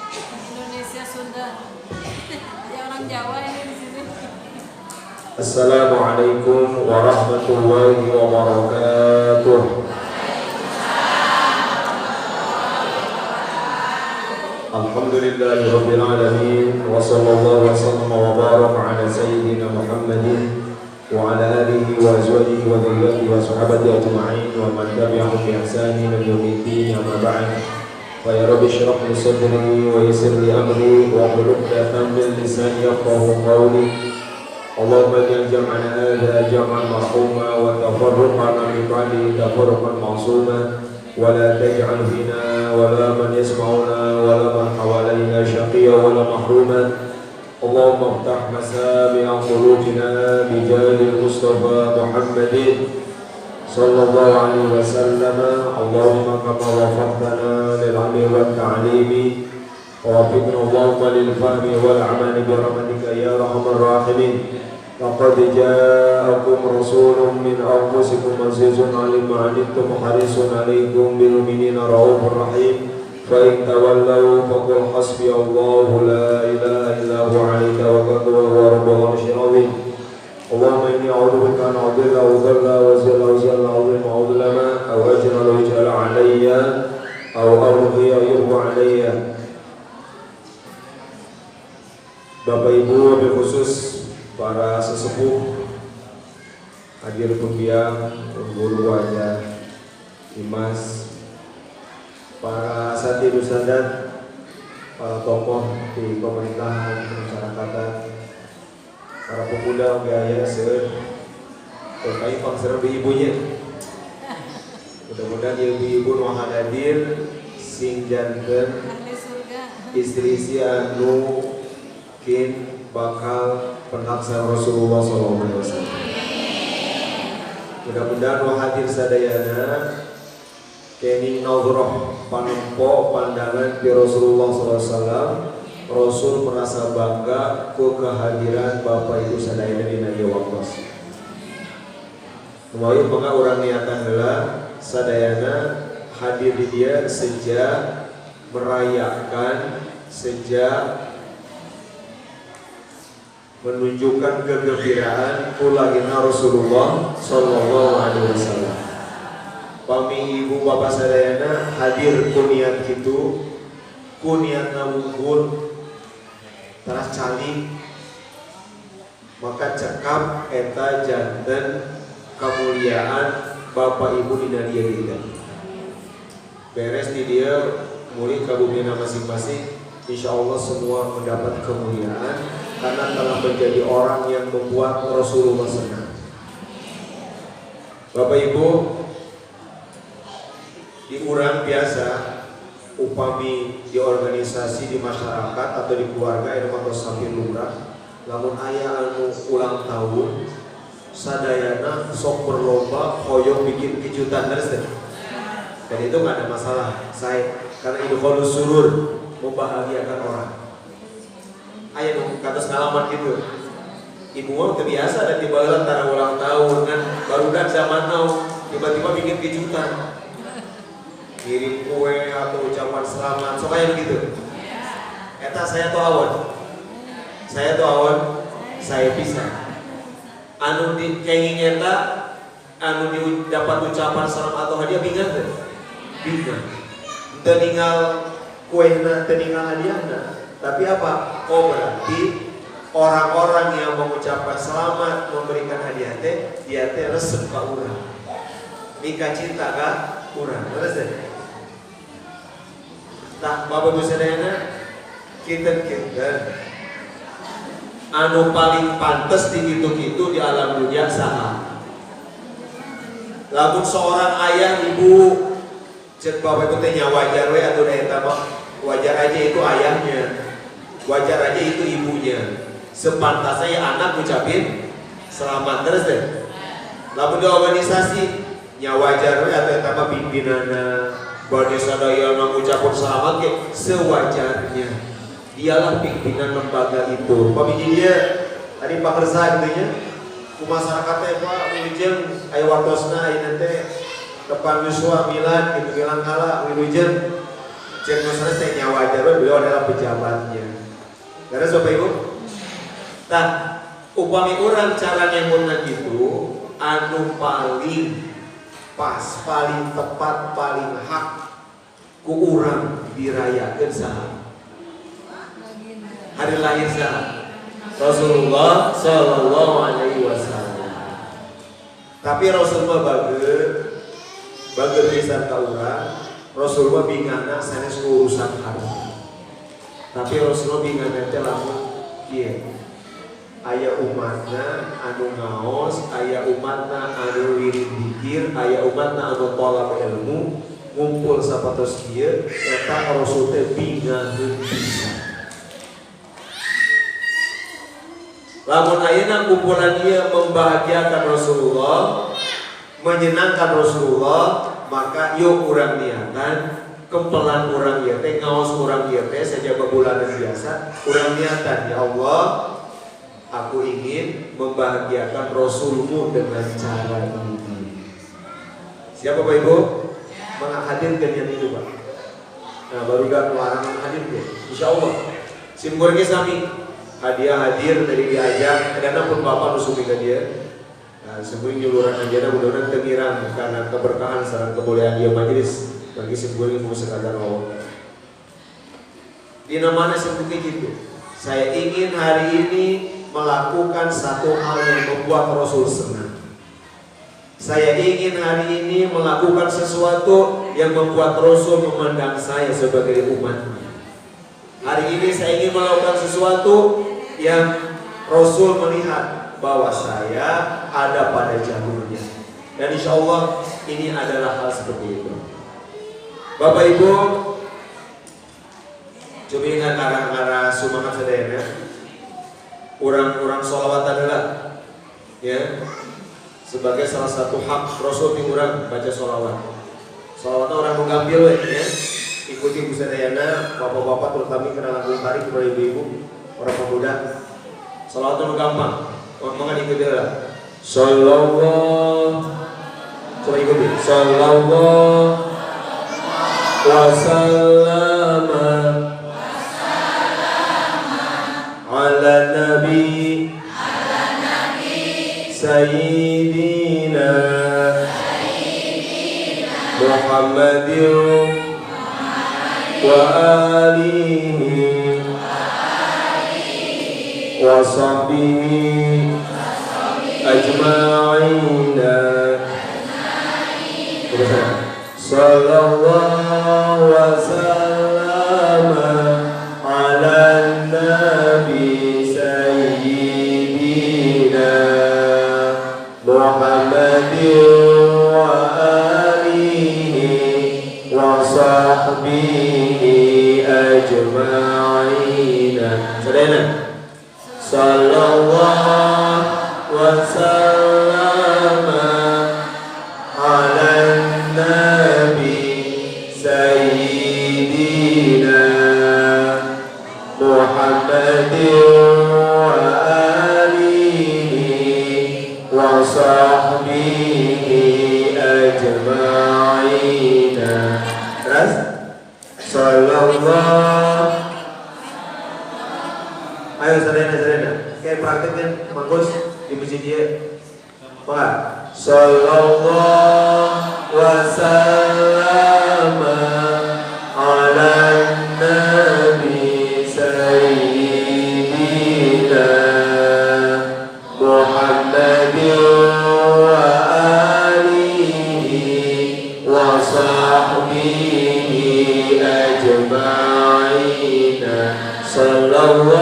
Indonesia Sunda. Ada orang Jawa ini di sini. Assalamualaikum warahmatullahi wabarakatuh. Alhamdulillahi rabbil alamin wa sallallahu wa sallama wa baraka ala sayyidina Muhammadin wa ala alihi wa azwajihi wa dhurriyyatihi wa sahabatihi ajma'in wa man tabi'ahum bi ihsanin ila yaumiddin amma ba'd. Fa ya rabbi shrah li sadri wa yassir li amri wa hlul 'uqdatam min lisani yafqahu qawli. Allahumma ij'al jam'ana hadha jam'an marhuma wa tafarruqana min ba'di tafarruqan ma'suma wa la taj'al fina wa la man yasma'una wa la man hawalaina shaqiyya wa la mahruma. Allahumma iftah masabi'a qulubina bi jahil Mustafa Muhammadin sallallahu alaihi wasallam. Allahumma kama wafaqtana lil 'ilmi wat ta'limi wa wafiqna Allahumma lil fahmi wal 'amali bi rahmatika ya arhamar rahimin. Laqad ja'akum rasulun min anfusikum azizun 'alayhi ma 'anittum harisun 'alaykum bil mu'minina raufur rahim. Fa in tawallaw faqul hasbiyallahu la ilaha illa huwa 'alayhi tawakkaltu wa huwa rabbul 'arsyil 'azim. Allahumma inni a'udzubika an adilla wa dhalla wa zalla wa zalla 'azima wa udlama aw ajra wa ij'ala 'alayya aw ardiya yubu 'alayya. Bapak Ibu, wabil khusus para sesepuh, hadir pendiam, guru wajah, Dimas, para asatidz sadat, para tokoh di pemerintahan, masyarakatan, para pemuda gaya seueur terkait pangseur ibunya. Mudah-mudahan ibu-ibu nu hadir sing janten istri si anu kin bakal penaksar Rasulullah SAW. Mudah-mudahan wa hadir sadayana keni nazroh panempo pandangan di Rasulullah SAW. Rasul merasa bangga ku kehadiran Bapak Ibu sadayana dina ieu waktos. Kumaha mangga urang niatan heula sadayana hadir di dia sejak merayakan, sejak menunjukkan kegembiraan ulagina Rasulullah sallallahu alaihi wasallam. Pami ibu bapak sadayana hadir kuniat kitu, kuniat ngawungkul teras calik, maka cekap eta janten kemuliaan bapak ibu dina dieu kita. Beres di dia murid kabumina masing-masing, insyaallah semua mendapat kemuliaan karena telah menjadi orang yang membuat Rasulullah senang. Bapak Ibu, di urang biasa upami di organisasi, di masyarakat atau di keluarga anu matos samping lumrah, lamun aya anu ulang tahun sadayana sok berlomba hoyong bikin kejutan terus deh. Dan itu nggak ada masalah, saya karena idkhalus surur, membahagiakan orang. Aya nu kados ngalaman gitu. Ibu mah kebiasa dan tiba antara ulang tahun kan barudak zaman now tiba-tiba bikin kejutan. Kirim kue atau ucapan selamat, sok aya gitu. Eta saya tuh awan. Saya bisa. Anu di kenging eta anu dapat ucapan selamat atau hadiah bingan teh. Bingan. Teu ninggal kuehna, teu ninggal hadiahna. Tapi apa? Oh berarti orang-orang yang mengucapkan selamat, memberikan hadiah teh, dia teh resep ka urang. Nikah cinta ka urang, terus deh. Tah Bapak Ibu sadayana, kinten-kinten anu paling pantes di kitu-kitu di alam dunia saha? Lamun seorang ayah ibu cek Bapak Ibu teh nya wajar we atuh da eta mah. Wajar aja itu ayahnya. Wajar aja itu ibunya. Sepantasnya anak ucapin selamat terus deh. Lamun di organisasi nya wajar we atuh eta mah pimpinanna bade sadaya ngucapkeun selamat ge sewajarnya. Dialah pimpinan lembaga itu. Pamiji dia tadi pakersa gitu nya. Ku masyarakat teh Pak wilujeng aya wartosna ayeuna teh depan Yuswa Milad gitu gelang kala wilujeng Cek Gonzales tanya wajar, beliau adalah pejabatnya. Karena Bapak Ibu, nah upami orang cara nyemungan itu anu paling pas, paling tepat, paling hak ku urang dirayakeun saha? Hari lahir saha? Rasulullah sallallahu alaihi wasallam. Tapi Rasulullah bager pisan ka urang, Rasulullah bingana sanes urusan harta. Tapi Rasulullah bingana teh lamun kieu. Aya umatna anu ngaos, aya umatna anu wirid zikir, aya umatna anu thalab ilmu, ngumpul sapatos kieu eta Rasul teh bingaheun pisan. Lamun ayeuna kumpulan ieu membahagiakan Rasulullah, menyenangkan Rasulullah, maka yuk urang niatan kempelan urang ieu teh ngaos urang ieu teh sajaga bulanan biasa, urang niatan ya Allah, aku ingin membahagiakan Rasulmu dengan cara ini. Siapa Bapak Ibu? Menghadirkan yang itu Pak. Nah baru gak melarang hadirnya. Insya Allah. Simbolnya sami. Hadiah hadir dari diajak. Karena pun Bapak nusumi ke dia. Nah semuanya nyuluran aja. Mudah-mudahan tengiran karena keberkahan serta kebolehan dia majelis. Bagi simbolnya mau sekadar Allah. Di namanya sebutnya gitu. Saya ingin hari ini melakukan satu hal yang membuat Rasul senang. Saya ingin hari ini melakukan sesuatu yang membuat Rasul memandang saya sebagai umatnya. Hari ini saya ingin melakukan sesuatu yang Rasul melihat bahwa saya ada pada jalurnya. Dan insya Allah ini adalah hal seperti itu. Bapak Ibu, coba ingat arah-arah sumangat sadayana. Orang-orang sholawat adalah ya sebagai salah satu hak Rasul di orang baca sholawat. Sholawatnya orang mengambil ya. Ikuti busadayana, bapak-bapak terutama kena lagu tarik kepada ibu-ibu, orang pemuda. Sholawatnya gampang. Ngomongnya ikuti lah. Sholawat. Coba ikuti. Sholawat wasallam ala nabi sayyidina Muhammadin wa alihi wa sahbihi ajma'ina. Sallallahu wa sallam ala nabi sayyidina Muhammadin wa alihi wa sahbihi ajma'ina. Sadayana sallallahu wa sallam ala nabi sayyidina Muhammadin wa alihi wa sahbihi ajma'ina. Terus sallallahu. Ayo sadayana kayak praktekkan mangkus di masjid dia. Pak sallallahu wa sallam ala nabi sayyidina Muhammadin wa alihi wa sahbihi ajma'ina. Sallallahu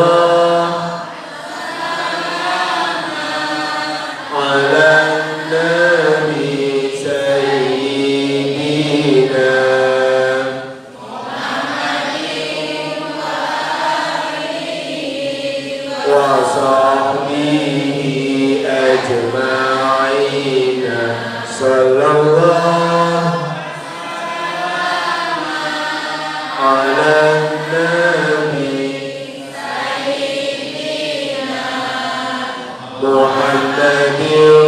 ala nabi sayyidina Muhammadin wa sahbihi ajma'ina. Sallallahu ala nabi sayyidina Muhammadin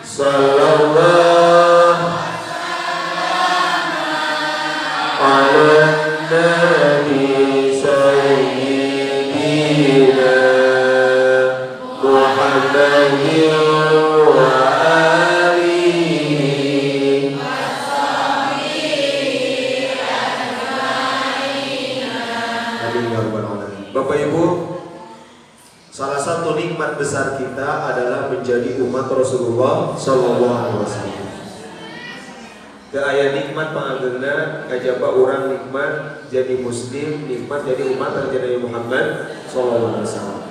Sallallahu ala nabi sayyidina Muhammadin wa alihi Bapak Ibu, salah satu nikmat besar kita adalah menjadi umat Rasulullah Sallallahu Alaihi Wasallam. Keaya nikmat pangagena kajaba orang nikmat jadi muslim, nikmat jadi umat Nabi Muhammad Sallallahu Alaihi Wasallam.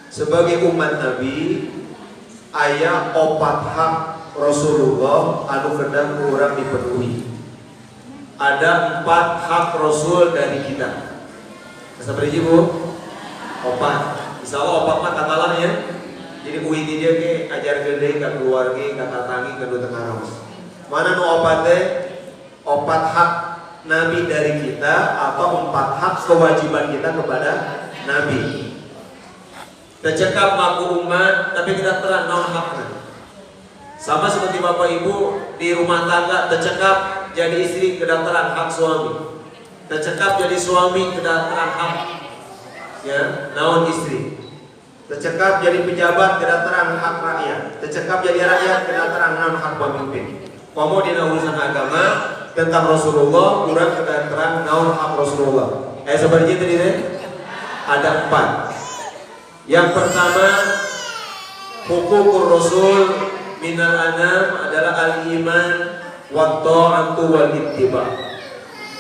Sebagai umat Nabi, aya opat hak Rasulullah anu kedang kurang dipenuhi. Ada 4 hak Rasul dari kita. Seperti itu, opat. Insya Allah opat mah katalan ya. Jadi uiti dia ke ajar gede, ke keluarga, ke tatangi, ke duta karos. Mana nu opat teh? Opat hak Nabi dari kita atau 4 hak kewajiban kita kepada Nabi. Tercekap aku umat, tapi tidak terang naon hakna. Sama seperti Bapak Ibu di rumah tangga tercekap jadi istri kedaftaran hak suami. Tercekap jadi suami kedaftaran hak ya naon istri. Tercekap jadi pejabat kedaftaran hak rakyat. Tercekap jadi rakyat kedaftaran naon hak pemimpin. Komo dina urusan agama tentang Rasulullah kurang kedaftaran naon hak Rasulullah. Seperti itu tadi ada 4. Yang pertama hukukur Rasul minal anam adalah al-iman wa ta'atu wal ittiba.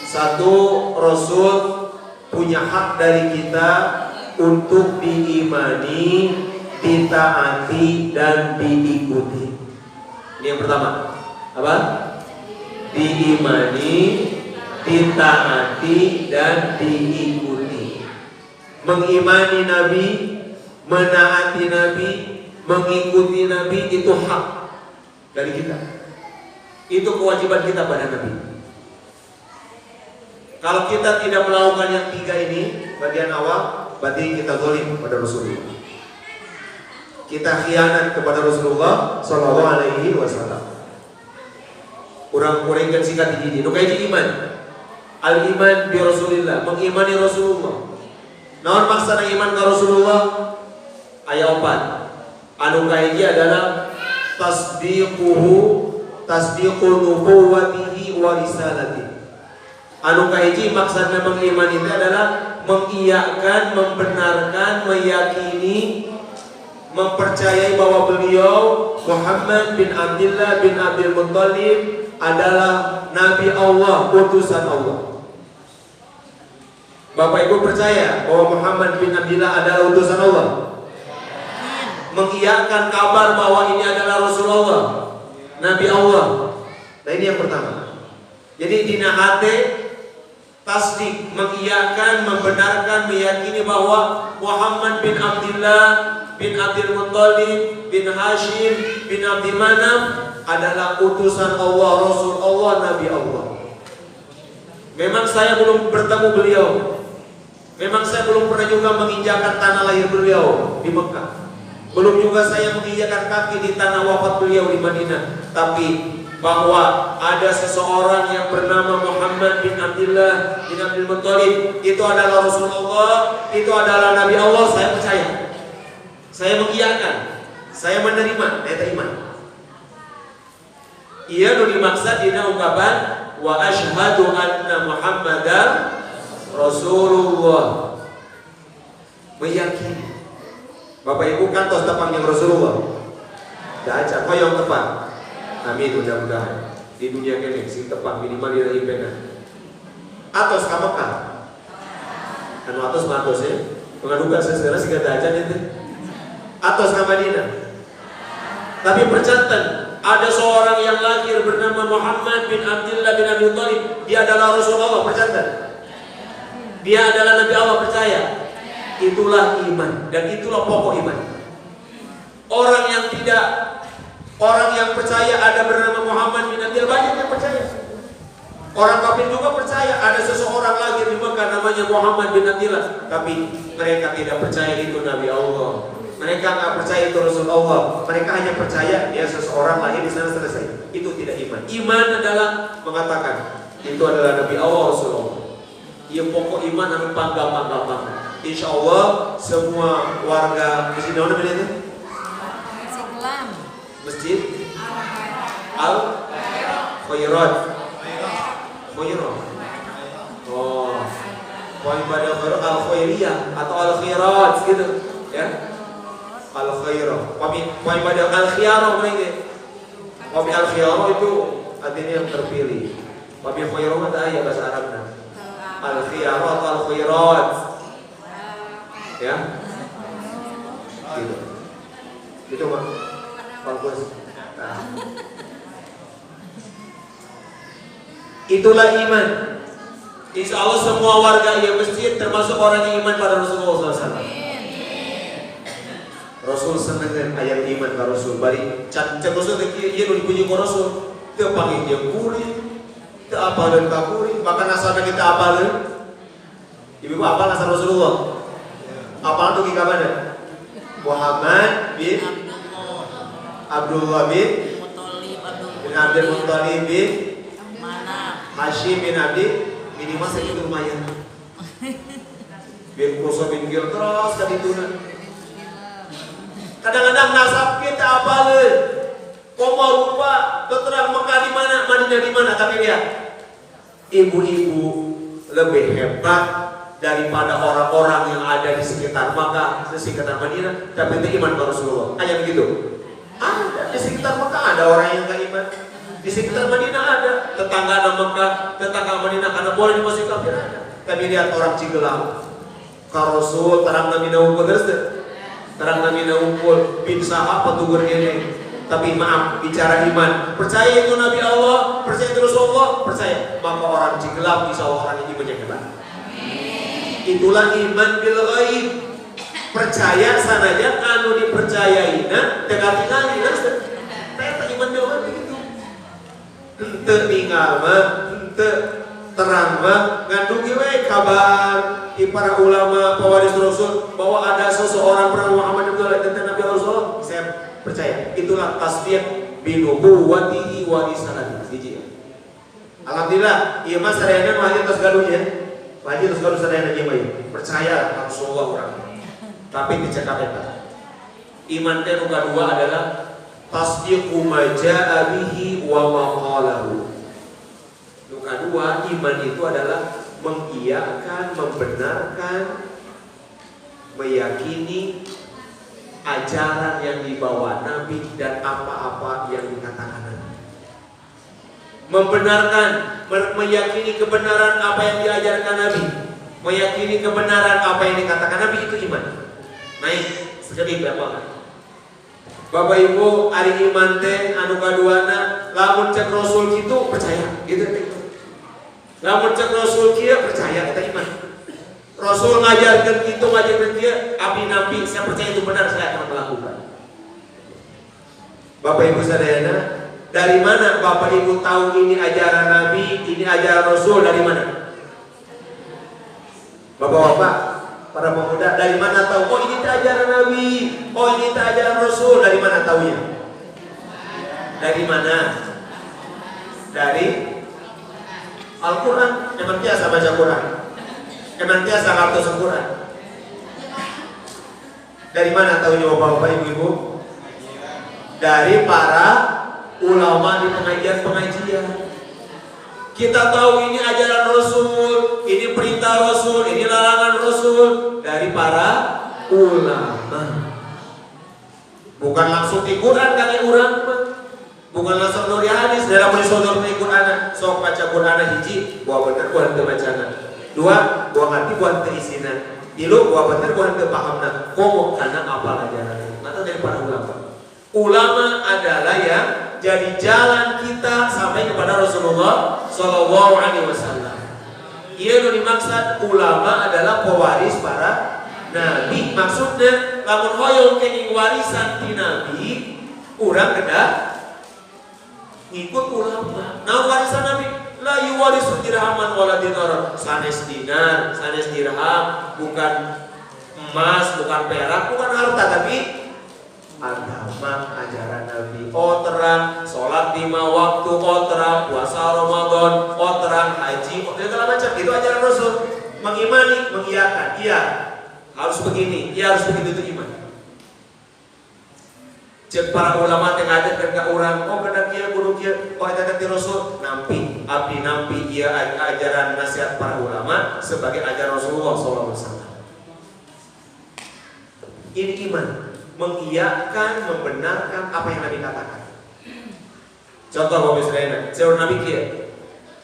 Satu, Rasul punya hak dari kita untuk diimani, ditaati dan diikuti. Ini yang pertama. Apa? Diimani, ditaati dan diikuti. Mengimani Nabi, menaati Nabi, mengikuti Nabi itu hak dari kita. Itu kewajiban kita pada Nabi. Kalau kita tidak melakukan yang 3 ini, bagian awal, berarti kita zalim pada Rasulullah. Kita khianat kepada Rasulullah Sallallahu Alaihi Wasallam. Orang-orang kan singkat di nu kaji iman. Al-iman bi Rasulillah, mengimani Rasulullah. Naon maksana iman ke Rasulullah? Aya 4. Anu kaji adalah tasdiqu nubuwwatihi wa risalatihi. Anu kahiji maksudnya mengiman itu adalah mengiyakan, membenarkan, meyakini, mempercayai bahwa beliau Muhammad bin Abdullah bin Abdul Muttalib adalah Nabi Allah, utusan Allah. Bapak Ibu percaya bahwa Muhammad bin Abdullah adalah utusan Allah? Mengiyakan kabar bahwa ini adalah Rasulullah, Nabi Allah. Nah ini yang pertama. Jadi dina hati tasdik, mengiyakan, membenarkan, meyakini bahwa Muhammad bin Abdullah bin Abdul Muttalib bin Hashim bin Abdi Manaf adalah utusan Allah, Rasul Allah, Nabi Allah. Memang saya belum bertemu beliau, memang saya belum pernah juga menginjakan tanah lahir beliau di Mekah, belum juga saya menginjakan kaki di tanah wafat beliau di Madinah. Tapi bahwa ada seseorang yang bernama Muhammad bin Abdullah bin Abdul Muttalib itu adalah Rasulullah, itu adalah Nabi Allah, saya percaya, saya mengiyakan, saya menerima, saya terima. Ia nu dimaksud dina ungkapan wa asyhadu anna Muhammadar Rasulullah, meyakini. Bapak Ibu kan tos tepang yang Rasulullah dah aja koyong tepang. Amin, mudah-mudahan di dunia ini sing tepat minimal di rahimena. Atos ka Mekah. Anu atos matos ya. Pengaduga seseorang sing kata aja itu. Atos ka Madinah. Tapi percatan ada seorang yang lahir bernama Muhammad bin Abdullah bin Abi Thalib, dia adalah Rasulullah, percatan. Dia adalah Nabi Allah, percaya. Itulah iman dan itulah pokok iman. Orang yang percaya ada bernama Muhammad bin Abdullah, banyak yang percaya. Orang kafir juga percaya ada seseorang lahir di Mekah namanya Muhammad bin Abdullah, tapi mereka tidak percaya itu Nabi Allah. Mereka nggak percaya itu Rasul Allah. Mereka hanya percaya dia seseorang lahir di sana selesai. Itu tidak iman. Iman adalah mengatakan itu adalah Nabi Allah Rasulullah. Ia pokok iman anu pangga. Insya Allah semua warga masjid mana itu? Istiqlal. Masjid Al Khairat. Oh, poin pada Al Khairiyah atau Al Khairat gitu, ya. Al Khairah. Poin pada Al Khiyarah mereka. Poin Al Khiyarah itu artinya yang terpilih. Poin Khairah itu ayat bahasa Arabnya. Al Khiyarah atau Al Khairat. Ya. Gitu. Itu Pak. Bagus. Nah. Itulah iman. Insya Allah semua warga yang masjid termasuk orang yang iman pada Rasulullah SAW. Rasul senang dengan ayat iman ke Rasul. Bari cak Rasul dia dipuji ke Rasul. Dia panggil dia kuring, dia apalan kakuri. Bahkan asalnya kita apalan. Ibu apa asal Rasulullah? Apalan tuh kita mana? Muhammad bin Abdullah bin Abdul Muttalib bin Hashim bin Abdi. Minimal segitu lumayan. Biar kuasa bin Gil terus ke dituna. Kadang-kadang nasab kita apalin. Koma rupa terang Mekah di mana, Madinah di mana, tapi lihat. Ibu-ibu lebih hebat daripada orang-orang yang ada di sekitar Mekah, di sekitar Madinah, tapi itu iman ke Rasulullah. Hanya begitu. Ada di sekitar Mekah ada orang yang enggak iman. Di sekitar Madinah ada, tetangga Mekah, tetangga Madinah karena boleh dimasuki kafir ada. Tapi lihat orang Cigelang, ka Rasul terang Nabi Naungkul terus deh. Terang Nabi Naungkul bin sahab petugur ini. Tapi maaf, bicara iman, percaya itu Nabi Allah, percaya itu Rasulullah, percaya. Maka orang Cigelang insya Allah orang ini banyak hebat. Itulah iman bil ghaib. Percaya sanajan anu dipercayaina dekati kali terus deh. Eta iman bil ghaib begitu. Ente tinggal mah, ente terang mah, ngandungi we kabar di para ulama pewaris Rasul bahwa ada seseorang bernama Muhammad bin tentang Nabi Rasulullah. Saya percaya itulah tasdiq bi nubuwwatihi wa risalatihi. Alhamdulillah, ieu mah sarayana mah aja tos gaduh ya. Wajib tos gaduh sarayana ieu mah. Percaya Rasulullah orang. Tapi dicekap eta. Iman teh nu kadua adalah tasdiqu ma jaa bihi wa ma qalahu. Yang kedua, iman itu adalah mengiyakan, membenarkan, meyakini ajaran yang dibawa Nabi dan apa-apa yang dikatakan Nabi. Membenarkan, meyakini kebenaran apa yang diajarkan Nabi, meyakini kebenaran apa yang dikatakan Nabi, itu iman. Naik sedikit berapa? Bapak Ibu, ari iman teh anu kaduana lamun cek Rasul kitu percaya, gitu teh. Lamun cek Rasul kieu percaya kita iman. Rasul ngajarkeun kitu, ngajarkeun kieu, abdi nabi saya percaya itu benar, saya akan melakukan. Bapak Ibu sadayana, dari mana Bapak Ibu tahu ini ajaran Nabi, ini ajaran Rasul, dari mana? Bapak-bapak, para pemuda, dari mana tahu? Oh ini ajaran Nabi, oh ini ajaran Rasul, dari mana tahunya? Dari mana? Dari Al-Quran. Emang biasa baca Quran? Emang biasa ngatus Al-Quran? Dari mana tahunya bapak-bapak, ibu-ibu? Dari para ulama di pengajian-pengajian. Kita tahu ini ajaran Rasul, ini perintah Rasul, ini larangan Rasul dari para ulama. Bukan langsung di Quran kali urang, bukan langsung dari hadis. Dalam disodor di Quran, sok baca Quran hiji, buah bener buah teu bacana. Dua, buah ngerti buah teu isina. Tilu, buah bener buah teu pahamna. Komo karena apa ajaran? Mata dari para ulama. Ulama adalah yang jadi jalan kita sampai kepada Rasulullah Shallallahu Alaihi Wasallam. Ia nu dimaksud ulama adalah pewaris para nabi. Maksudnya, lamun hoyong kenging warisan ti nabi, urang kedah ngikut ulama. Nah warisan nabi, la yuwarisu dirhaman wala dinar. Sanes dinar, sanes dirham, bukan emas, bukan perak, bukan harta, tapi agama ajaran Nabi. Oh terang, sholat 5 waktu, oh terang, puasa Ramadan, oh terang, haji, oh segala macam. Itu ajaran Rasul. Mengimani, mengiyakan. Iya, harus begini, iya harus begitu, itu iman. Cek para ulama yang ada ke orang, oh kena kia, kudu kia, oh ada ke Rasul, nampi, abdi nampi, ia ajaran nasihat para ulama sebagai ajaran Rasulullah SAW. Ini iman, mengiyakan, membenarkan apa yang Nabi katakan. Contoh Bapak Israel, seorang Nabi kia,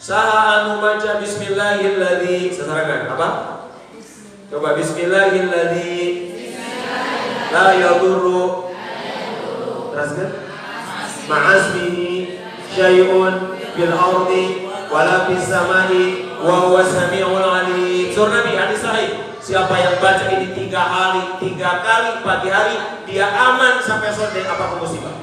saha anu maca Bismillahilladzi, sesarangan apa? Coba Bismillahilladzi, la yadurru. Teruskan ma'asmihi syai'un fil ardi wala fis samai wa huwa samiul alim. Surah Nabi hadis sahih, siapa yang baca ini 3 kali pagi hari, dia aman sampai sore apapun musibah.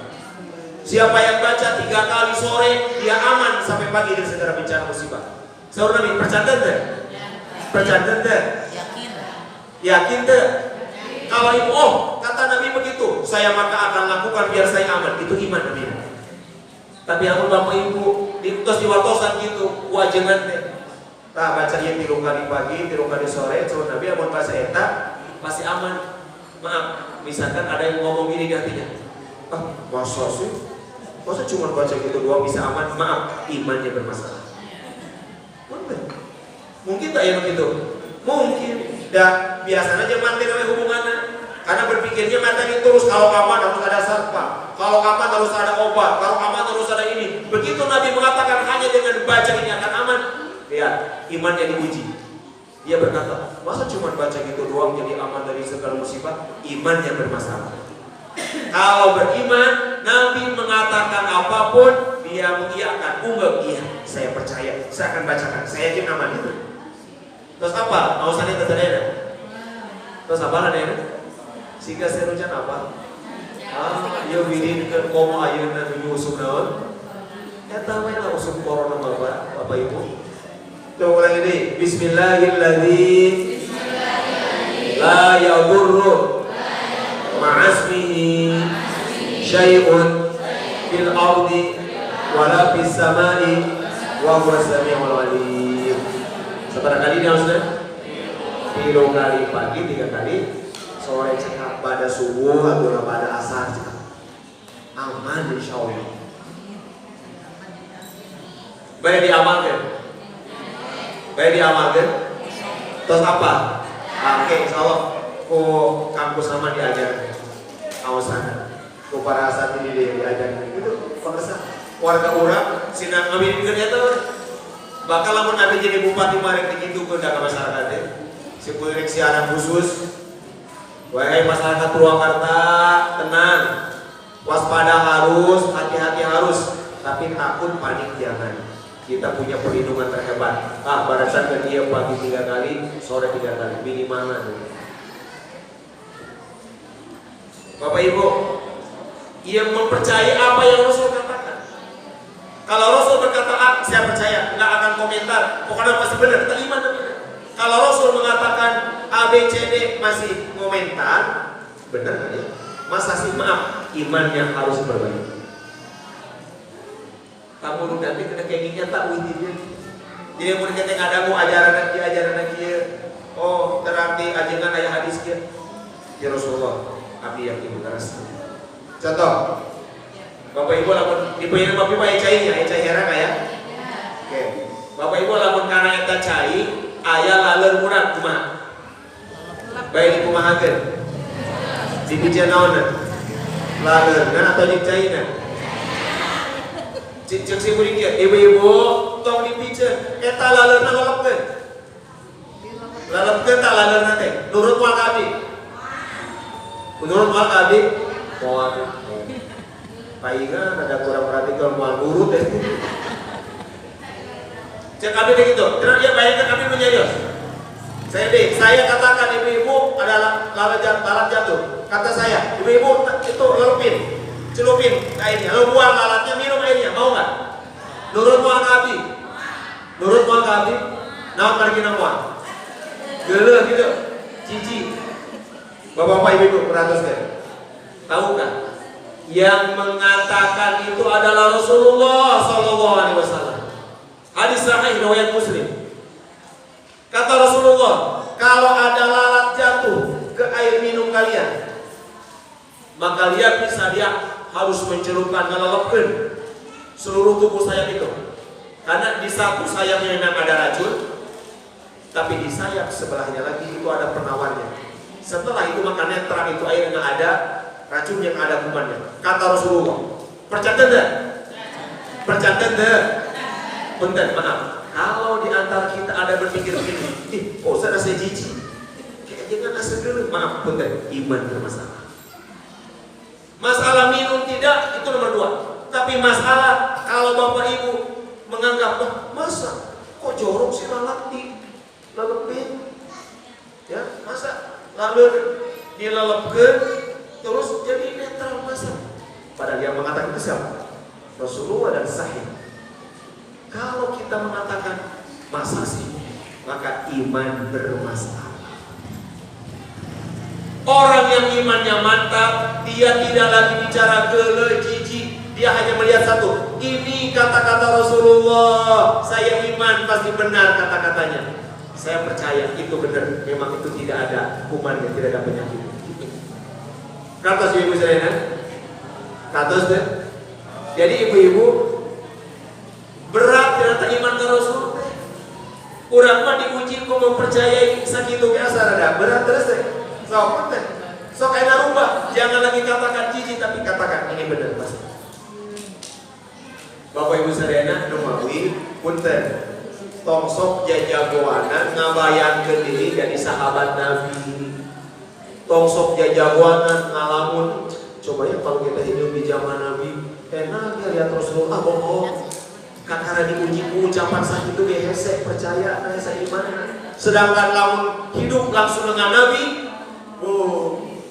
Siapa yang baca 3 kali sore, dia aman sampai pagi dari segala bencana musibah. Surah Nabi percaya tak? Percaya tak? Yakin tak? Kalau ibu, oh kata Nabi begitu, saya maka akan lakukan biar saya aman. Itu iman Nabi. Tapi aku bapak ibu terus diwatosan gitu, wajangan deh. Nah baca yang 3 kali pagi, 3 kali sore, coba Nabi amun bahasa eta pasti aman. Maaf, misalkan ada yang ngomong gini di hatinya, ah masa sih? Masa cuma baca gitu doang bisa aman? Maaf, imannya bermasalah. Mungkin tak ya begitu? Mungkin. Dan biasanya aja mati dengan hubungannya. Karena berpikirnya materi terus, kalau aman harus ada sarpa, kalau aman harus ada obat, kalau aman harus ada ini. Begitu Nabi mengatakan hanya dengan baca ini akan aman, lihat imannya diuji. Dia berkata, masa cuma baca gitu doang jadi aman dari segala musibah? Imannya bermasalah. Kalau beriman, Nabi mengatakan apapun, dia mengiyakan, iya, saya percaya, saya akan bacakan, saya yakin aman itu. Terus apa? Ausannya terjadi. Terus apa ada ini? Sehingga saya rujan apa? Ya bidin kan komo ayeuna nyusup naon? Eta mah lah usum corona Bapak Ibu. Coba ulang ini. Bismillahilladzi la yadurru ma'asmihi syai'un fil ardi wala fis samai wa huwa samiul alim. Seberapa kali ini harusnya? 3 kali pagi, 3 kali sore cekap pada subuh atau pada asar cekap. Aman insya Allah. Baik diamalkan. Baik diamalkan. Terus apa? Oke insya Allah. Ku kampus sama diajar. Awasan. Ku para saat ini diajar. Itu pengesan. Warga orang sinar kami ternyata. Bakal lamun Nabi jadi bupati marek dikitu ke masyarakat si pulik siaran khusus. Wahai masyarakat Purwakarta, tenang, waspada harus, hati-hati harus, tapi takut panik jangan. Kita punya perlindungan terhebat. Barisan ke dia pagi 3 kali, sore 3 kali, minimal. Bapak Ibu, ia mempercayai apa yang Rasul katakan. Kalau Rasul berkata saya percaya, nggak akan komentar, pokoknya pasti benar, terima benar. Kalau Rasul mengatakan A, B, C, D masih komentar, benar ya? Masa sih maaf, imannya harus berbalik. Kamu nanti kena kengingnya tak wihidnya. Jadi mau dikatakan ada mau ajaran lagi, oh terarti ajengan ayah hadis kia. Ya Rasulullah, abi yang ibu keras. Contoh. Bapak Ibu lamun dibayar Bapak Ibu cainya, cai herang ya. Oke. Bapak Ibu lamun kana eta cai aya laleur murad kumaha? Bae dikumahakeun. Dipijeun naonna? Laleurna atau dicaina? Cicik si murid kieu, ibu-ibu tong dipijeun. Eta laleurna lelepkeun. Lelepkeun ta laleurna teh? Nurut moal ka abdi. Menurut moal ka abdi? Moal. Palingan ada kurang perhatikan mau nurut deh. Cek kami begitu. Terus dia bayangkan kami menjadi. Saya katakan ibu-ibu adalah lalat jatuh. Kata saya, ibu-ibu itu lelupin, celupin airnya, lalu buang lalatnya, minum airnya, mau nggak? Nurut mual kabi, nurut mual kabi, naon pergi nang gele gitu, cici. Bapak-bapak ibu-ibu perhatikan, tahu kan? Yang mengatakan itu adalah Rasulullah Sallallahu Alaihi Wasallam. Hadis sahih riwayat Muslim. Kata Rasulullah, kalau ada lalat jatuh ke air minum kalian, maka lihat dia harus mencelupkan, ngelelapkan seluruh tubuh sayap itu. Karena di satu sayapnya memang ada racun, tapi di sayap sebelahnya lagi itu ada penawarnya. Setelah itu maka netral itu air yang ada racun yang ada kumannya. Kata Rasulullah, percatat dah? Percatat dah? Bentar, maaf. Kalau di antara kita ada berpikir begini, kok saya rasa jijik? Kayak jangan asal dulu. Maaf, bentar. Iman bermasalah. Masalah minum tidak, itu nomor 2. Tapi masalah kalau bapak ibu menganggap, oh, masa kok jorok sih lalat dilelepin? Ya, masa lalu dilelepkan terus jadi netral masa? Padahal yang mengatakan itu siapa? Rasulullah dan sahih. Kalau kita mengatakan masa sih, maka iman bermasalah. Orang yang imannya mantap, dia tidak lagi bicara gele, jijik. Dia hanya melihat satu, ini kata-kata Rasulullah, saya iman pasti benar kata-katanya. Saya percaya itu benar, memang itu tidak ada kumannya, tidak ada penyakit. Kata si ibu saya, kata sudah. Jadi ibu-ibu berat ternyata iman ke Rasul. Urang mah diuji kok mempercayai sakitu biasa ada berat terus deh. Sok enak rubah, jangan lagi katakan jijik tapi katakan ini benar pasti. Bapak Ibu sadayana numawi punten tongsok jajagoanan ngabayangkeun diri jadi sahabat Nabi. Tongsok jajagoanan ngalamun coba ya kalau kita hidup di zaman Nabi enak ya lihat Rasulullah bohong. Kakara diuji ku ucapan sakitu ge hese percaya hese iman. Sedangkan lamun hidup langsung dengan Nabi,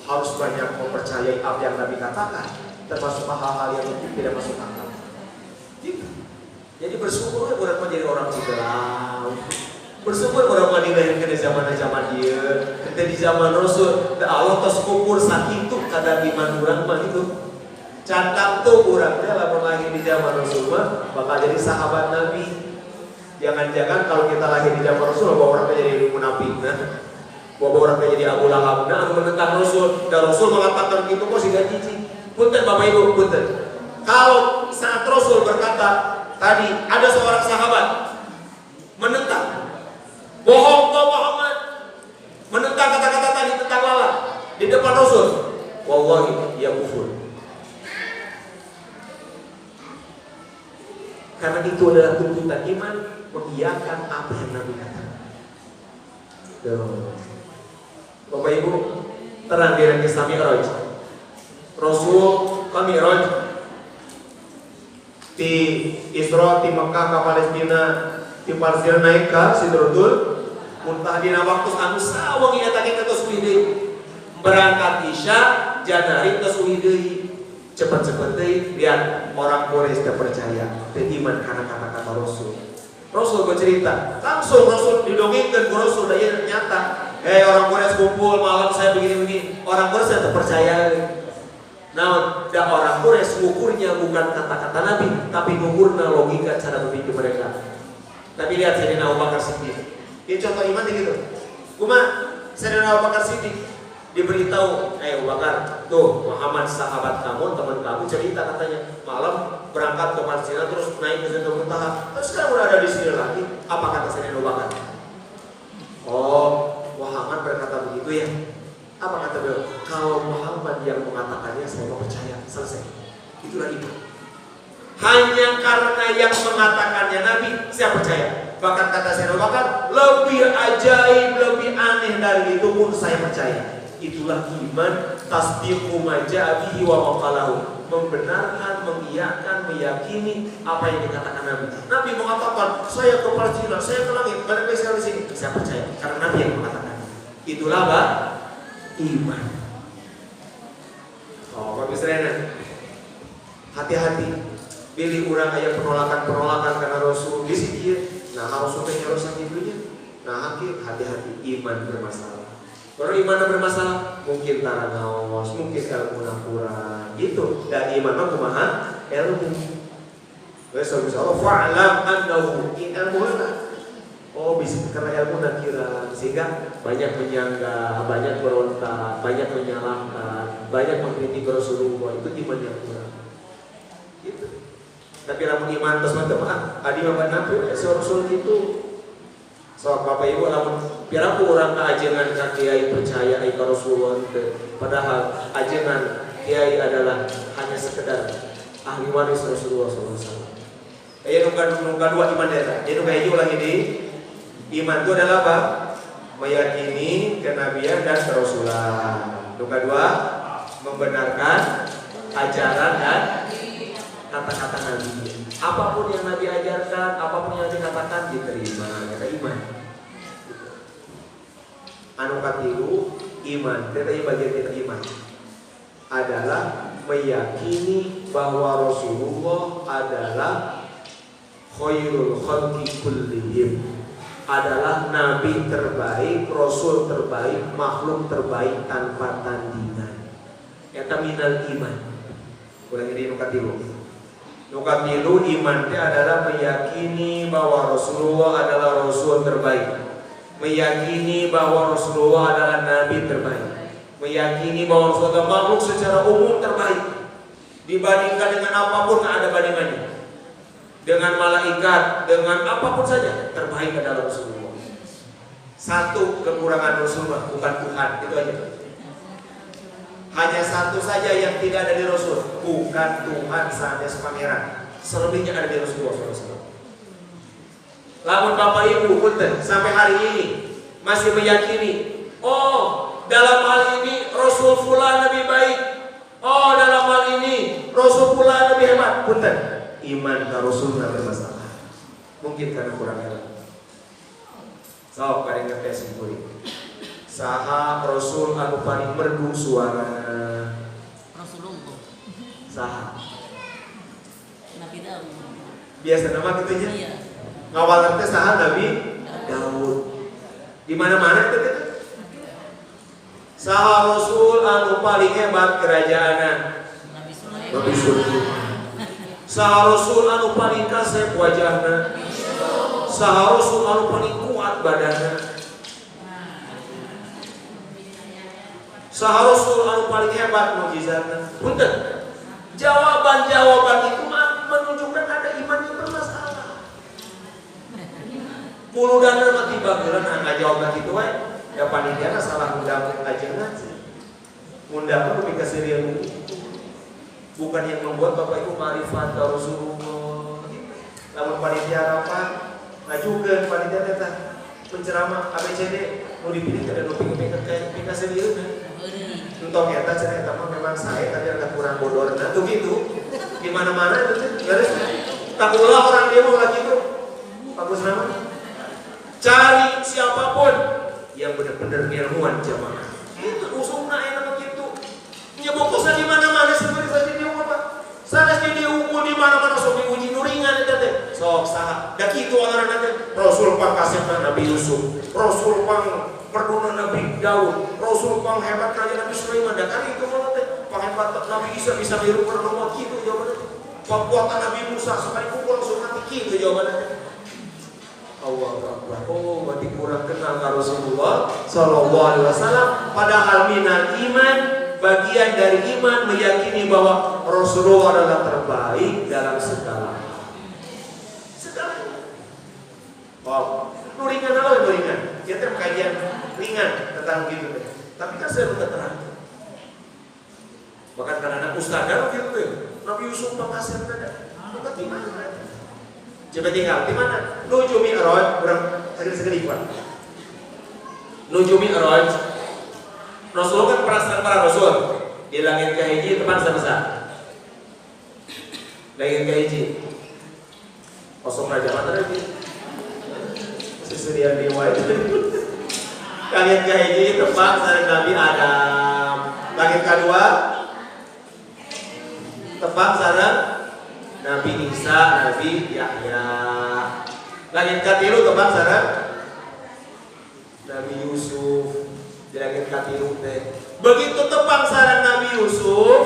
harus banyak mempercayai apa yang Nabi katakan, termasuk hal-hal yang tidak masuk akal. Jadi bersyukur orang menjadi orang Islam. Bersyukur orang dilahirkan di zaman dia. Kita di zaman Rasul, Allah tos kukur sakitu kada iman urang mah itu. Cantam tuh urangnya lamun lahir di zaman Rasul mah bakal jadi sahabat Nabi. Jangan-jangan kalau kita lahir di zaman Rasul bawa orang jadi munafik nah. Bawa orang jadi Abu Lahab nah menentang Rasul. Dan Rasul mengatakan gitu kok sih jijik. Punten Bapak Ibu, punten. Kalau saat Rasul berkata tadi ada seorang sahabat menentang bohong kau Muhammad, menentang kata-kata tadi tentang lalat di depan Rasul, wallahi dia kufur. Karena itu adalah tuntutan iman mengiyakan apa yang Nabi katakan. Bapak Ibu, terang di kisah Mi'raj. Rasul ke Mi'raj di Isra di Mekah ke Palestina, di Palestina naik ke Sidratul Muntaha dina waktu anu sawang ieu tadi katos deui. Berangkat Isya janari tos deui. Cepat-cepat deui lihat orang Quraisy teu percaya, teu iman kana kata-kata Rasul. Rasul bercerita, langsung Rasul didongengkeun ku Rasul da ieu nyata. Orang Quraisy kumpul malam saya begini-begini. Orang Quraisy teu percaya. Nah, dan orang Quraisy ngukurnya bukan kata-kata Nabi, tapi ngukurna logika cara berpikir mereka. Tapi lihat Sayyidina Abu Bakar Siddiq. Ini contoh iman gitu. Kumaha Sayyidina Abu Bakar Siddiq diberitahu, Abu Bakar, tuh Muhammad sahabat kamu, teman kamu cerita katanya malam berangkat ke Palestina terus naik ke Sidratul Muntaha. Terus sekarang udah ada di sini lagi. Apa kata Sayyidina Abu Bakar? Oh, Muhammad berkata begitu ya. Apa kata beliau? Kalau Muhammad yang mengatakannya saya mau percaya, selesai. Itulah iman. Hanya karena yang mengatakannya Nabi, saya percaya. Bahkan kata Sayyidina Abu Bakar, lebih ajaib, lebih aneh dari itu pun saya percaya. Itulah iman, tasdiqu ma ja'a bihi wa maqalahu. Membenarkan, mengiyakan, meyakini apa yang dikatakan Nabi. Nabi mengatakan, saya ke Palestina, saya ke langit, balik lagi sekali sini. Saya percaya karena Nabi yang mengatakan. Itulah apa? Iman. Oh, Bapak Israel, hati-hati. Pilih orang ayat penolakan karena Rasul di sini. Nah, Rasulnya rusak ibunya. Nah, hati-hati iman bermasalah. Kalau iman bermasalah, mungkin taranaos, mungkin ilmu kurang, gitu. Dan iman mah kumaha ilmu. Wes Allah fa'lam annahu ilmu lah. Oh bisa karena ilmu nakira, sehingga banyak menyanggah, banyak berontak, banyak menyalahkan, banyak mengkritik Rasulullah. Itu iman yang kurang. Gitu. Tapi lamun iman terus mah adi mah nabi Rasul itu. So Bapak Ibu lamun piraku urang kaajengan ka kiai percaya ka Rasulullah teh. Padahal ajengan kiai adalah hanya sekedar ahli waris Rasulullah SAW. Aya nu kadua iman eta. Jadi nu kahiji ulangi di iman itu adalah apa? Meyakini kenabian dan kerasulan. Yang kedua, membenarkan ajaran dan kata-kata Nabi. Apapun yang Nabi ajarkan, apapun yang dikatakan diterima. Kata iman. Anu katilu iman. Tetapi bagian kita iman adalah meyakini bahwa Rasulullah adalah khairul khalqi kullihim, adalah nabi terbaik, rasul terbaik, makhluk terbaik tanpa tandingan. Eta minal iman. Ulangi di nukatilu. Nukatilu iman itu adalah meyakini bahwa Rasulullah adalah rasul terbaik, meyakini bahwa Rasulullah adalah nabi terbaik, meyakini bahwa Rasulullah makhluk secara umum terbaik dibandingkan dengan apapun yang ada bandingannya. Dengan malaikat, dengan apapun saja terbaik adalah Rasulullah. Satu kekurangan Rasulullah bukan Tuhan, itu aja. Hanya satu saja yang tidak ada di Rasul, bukan Tuhan saja pangeran. Selebihnya ada di Rasulullah SAW. Lamun Bapak Ibu punten sampai hari ini masih meyakini, oh dalam hal ini Rasul fulan lebih baik, oh dalam hal ini Rasul fulan lebih hebat, punten. Iman ka Rasul bermasalah. Mungkin karena kurang ilmu. So, paling ngetes simpulin. Saha Rasul anu paling merdu suara Rasulullah. Saha. Nabi Daud. Biasa nama gitu nya. Iya. Ngawalan teh saha Nabi Daud. Di mana-mana itu teh. Saha Rasul anu paling hebat kerajaanna. Nabi Sulaiman. Nabi Sulaiman. Saha Rasul anu paling kasep wajahna. Saha Rasul anu paling kuat badanna. Saha Rasul anu paling hebat mukjizatna. Punten. Jawaban-jawaban itu menunjukkan ada iman yang bermasalah. Puludan mati bageran angka jawab gitu we. Ya panitia salah ngundang ajengan sih. Ngundang lebih ke serius. Bukan yang membuat Bapak Ibu marifat Rasulullah. Namun panitia rapat, ngajukeun panitia teh penceramah ABCD mau dipilih kada nu pingin kayak serius kan. Entok eta cenah eta mah memang saya tapi agak kurang bodorna tuh gitu. Di mana-mana itu teh beres. Tak ulah orang dia mau lagi tuh. Bagus nama. Cari siapapun yang benar-benar ilmuwan jamaah. Itu usumna enak begitu. Nyebokosna di mana-mana seperti saja dia apa? Sanes dia diukur di mana-mana sok diuji nuringan eta teh. Sok saha. Da kitu orang teh. Rasul pangkasepna Nabi Yusuf. Rasul pang perduna Nabi Daud. Rasul pang hebat kerajaan Nabi Sulaiman. Da kali itu mah teh panghebat Nabi Isa bisa hirup perlu kitu jawabanna. Kekuatan Nabi Musa sekali pukul langsung mati kitu jawabanna. Allahu Akbar. Oh, berarti kurang kenal ka Rasulullah sallallahu alaihi wasallam. Padahal minal iman, bagian dari iman meyakini bahwa Rasulullah adalah terbaik dalam segala segalanya. Wow, ringan apa ringan? Kita kajian ringan tentang gitu deh. Tapi kan saya udah terang. Bahkan karena ustaz kan gitu deh. Nabi Yusuf penghasil ada. Bukan di mana? Coba tinggal di mana? Nuju Mi'raj, kurang segede-segede Pak. Nuju Mi'raj. Rasulullah kan perasaan para rasul. Di langit kahiji teman sama-sama. Langit kahiji. Kosong raja mana lagi? Sesudian dewa itu. Langit kahiji tempat sareng Nabi Adam. Langit kedua tempat sareng Nabi Isa, Nabi Yahya. Langit katilu tempat sareng Nabi Yusuf. Dilagir katiru teh. Begitu tepang sareng Nabi Yusuf,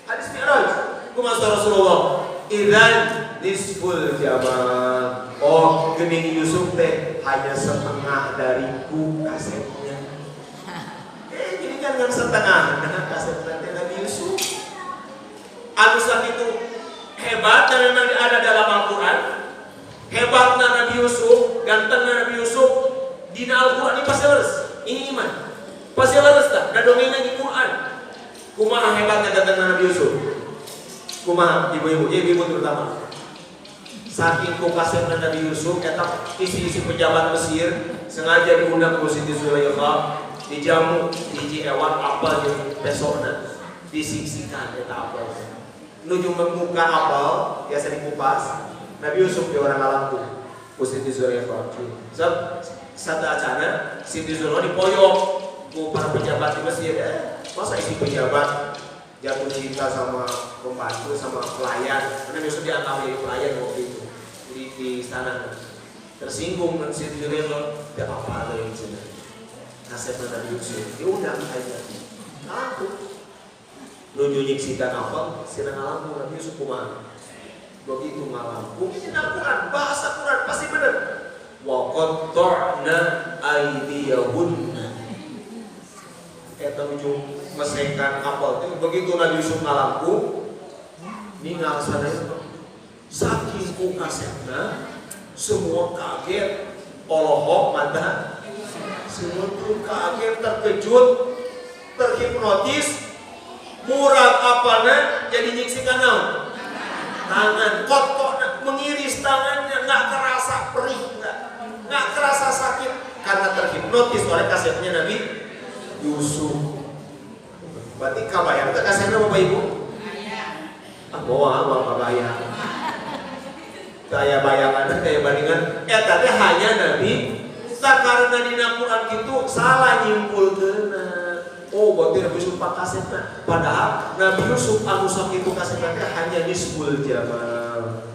hadis Mi'raj, kumaha Rasulullah, idzan nisful jamal. Oh, geuning Yusuf teh hanya setengah dariku kasetnya. Jadi kan yang setengah kaset teh Nabi Yusuf. Anusan itu hebat dan memang ada dalam Al-Quran. Hebatnya Nabi Yusuf, gantengnya Nabi Yusuf, dina Al-Quran ini pasti leres. Ini iman. Pasti leres tak? Ada dongengnya di Quran. Kumaha hebatnya gantengnya Nabi Yusuf. Kumaha ibu-ibu, ibu terutama. Saking kupasirna Nabi Yusuf, eta isi-isi pejabat Mesir sengaja diundang ku Siti Zulaikha, dijamu, hiji ewan apel jeung besokna disiksikan eta apel. Nuju membuka apel, biasa dikupas. Nabi Yusuf di orang alamku, ku Siti Zulaikha. Sebab satu acana Siti Zulaikha dipoyok ku para pejabat di Mesir. Masa isi pejabat jatuh cinta sama pembantu sama pelayan? Karena Yusuf dianggap jadi pelayan waktu itu di istana. Tersinggung dan Siti Zulaikha, tidak apa-apa ada yang cina. Nasibnya Nabi Yusuf, diundang aja. Aku nuju nyiksikan apa? Sina ngalampu Nabi Yusuf kumaha? Begitu ngalampu, sina Quran, bahasa Quran pasti benar. Wa qatta'na aydiyahunna. Eta nuju mesekan apel teh begitu Nabi Yusuf ngalampu, ningal sadaya. Saking ku kasetna, semua kaget, olohok mata, semua tuh kaget, terkejut, terhipnotis. Murad apana jadi nyiksikan naon? Tangan kotor, mengiris tangannya, nggak kerasa perih, nggak kerasa sakit karena terhipnotis oleh kasetnya Nabi Yusuf. Berarti kabayang itu kasetnya Bapak Ibu? Bawa kabayang. Kayak bayangan, kayak bandingan. Tadi hanya Nabi. Karena di Quran itu salah nyimpul kena. Oh, berarti Nabi Yusuf pak kasetnya. Padahal Nabi Yusuf anu sakitu kasetnya hanya nisful jamal.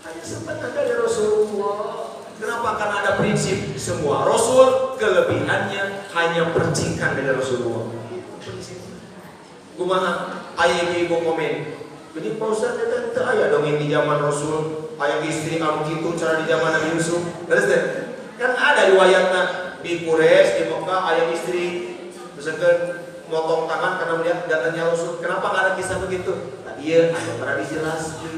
Hanya setengah dari Rasulullah. Kenapa? Karena ada prinsip semua Rasul kelebihannya hanya percikan dari Rasulullah. Kumaha aya ibu komen. Jadi Pak Ustaz itu aya dong di zaman Rasul, aya istri anu kitu cara di zaman Nabi Yusuf. Terus deh. Kan ada riwayatna di Quraisy di Mekah aya istri misalkan motong tangan karena melihat datangnya Rasul. Kenapa nggak ada kisah begitu? Tadi ya ada pernah dijelaskan,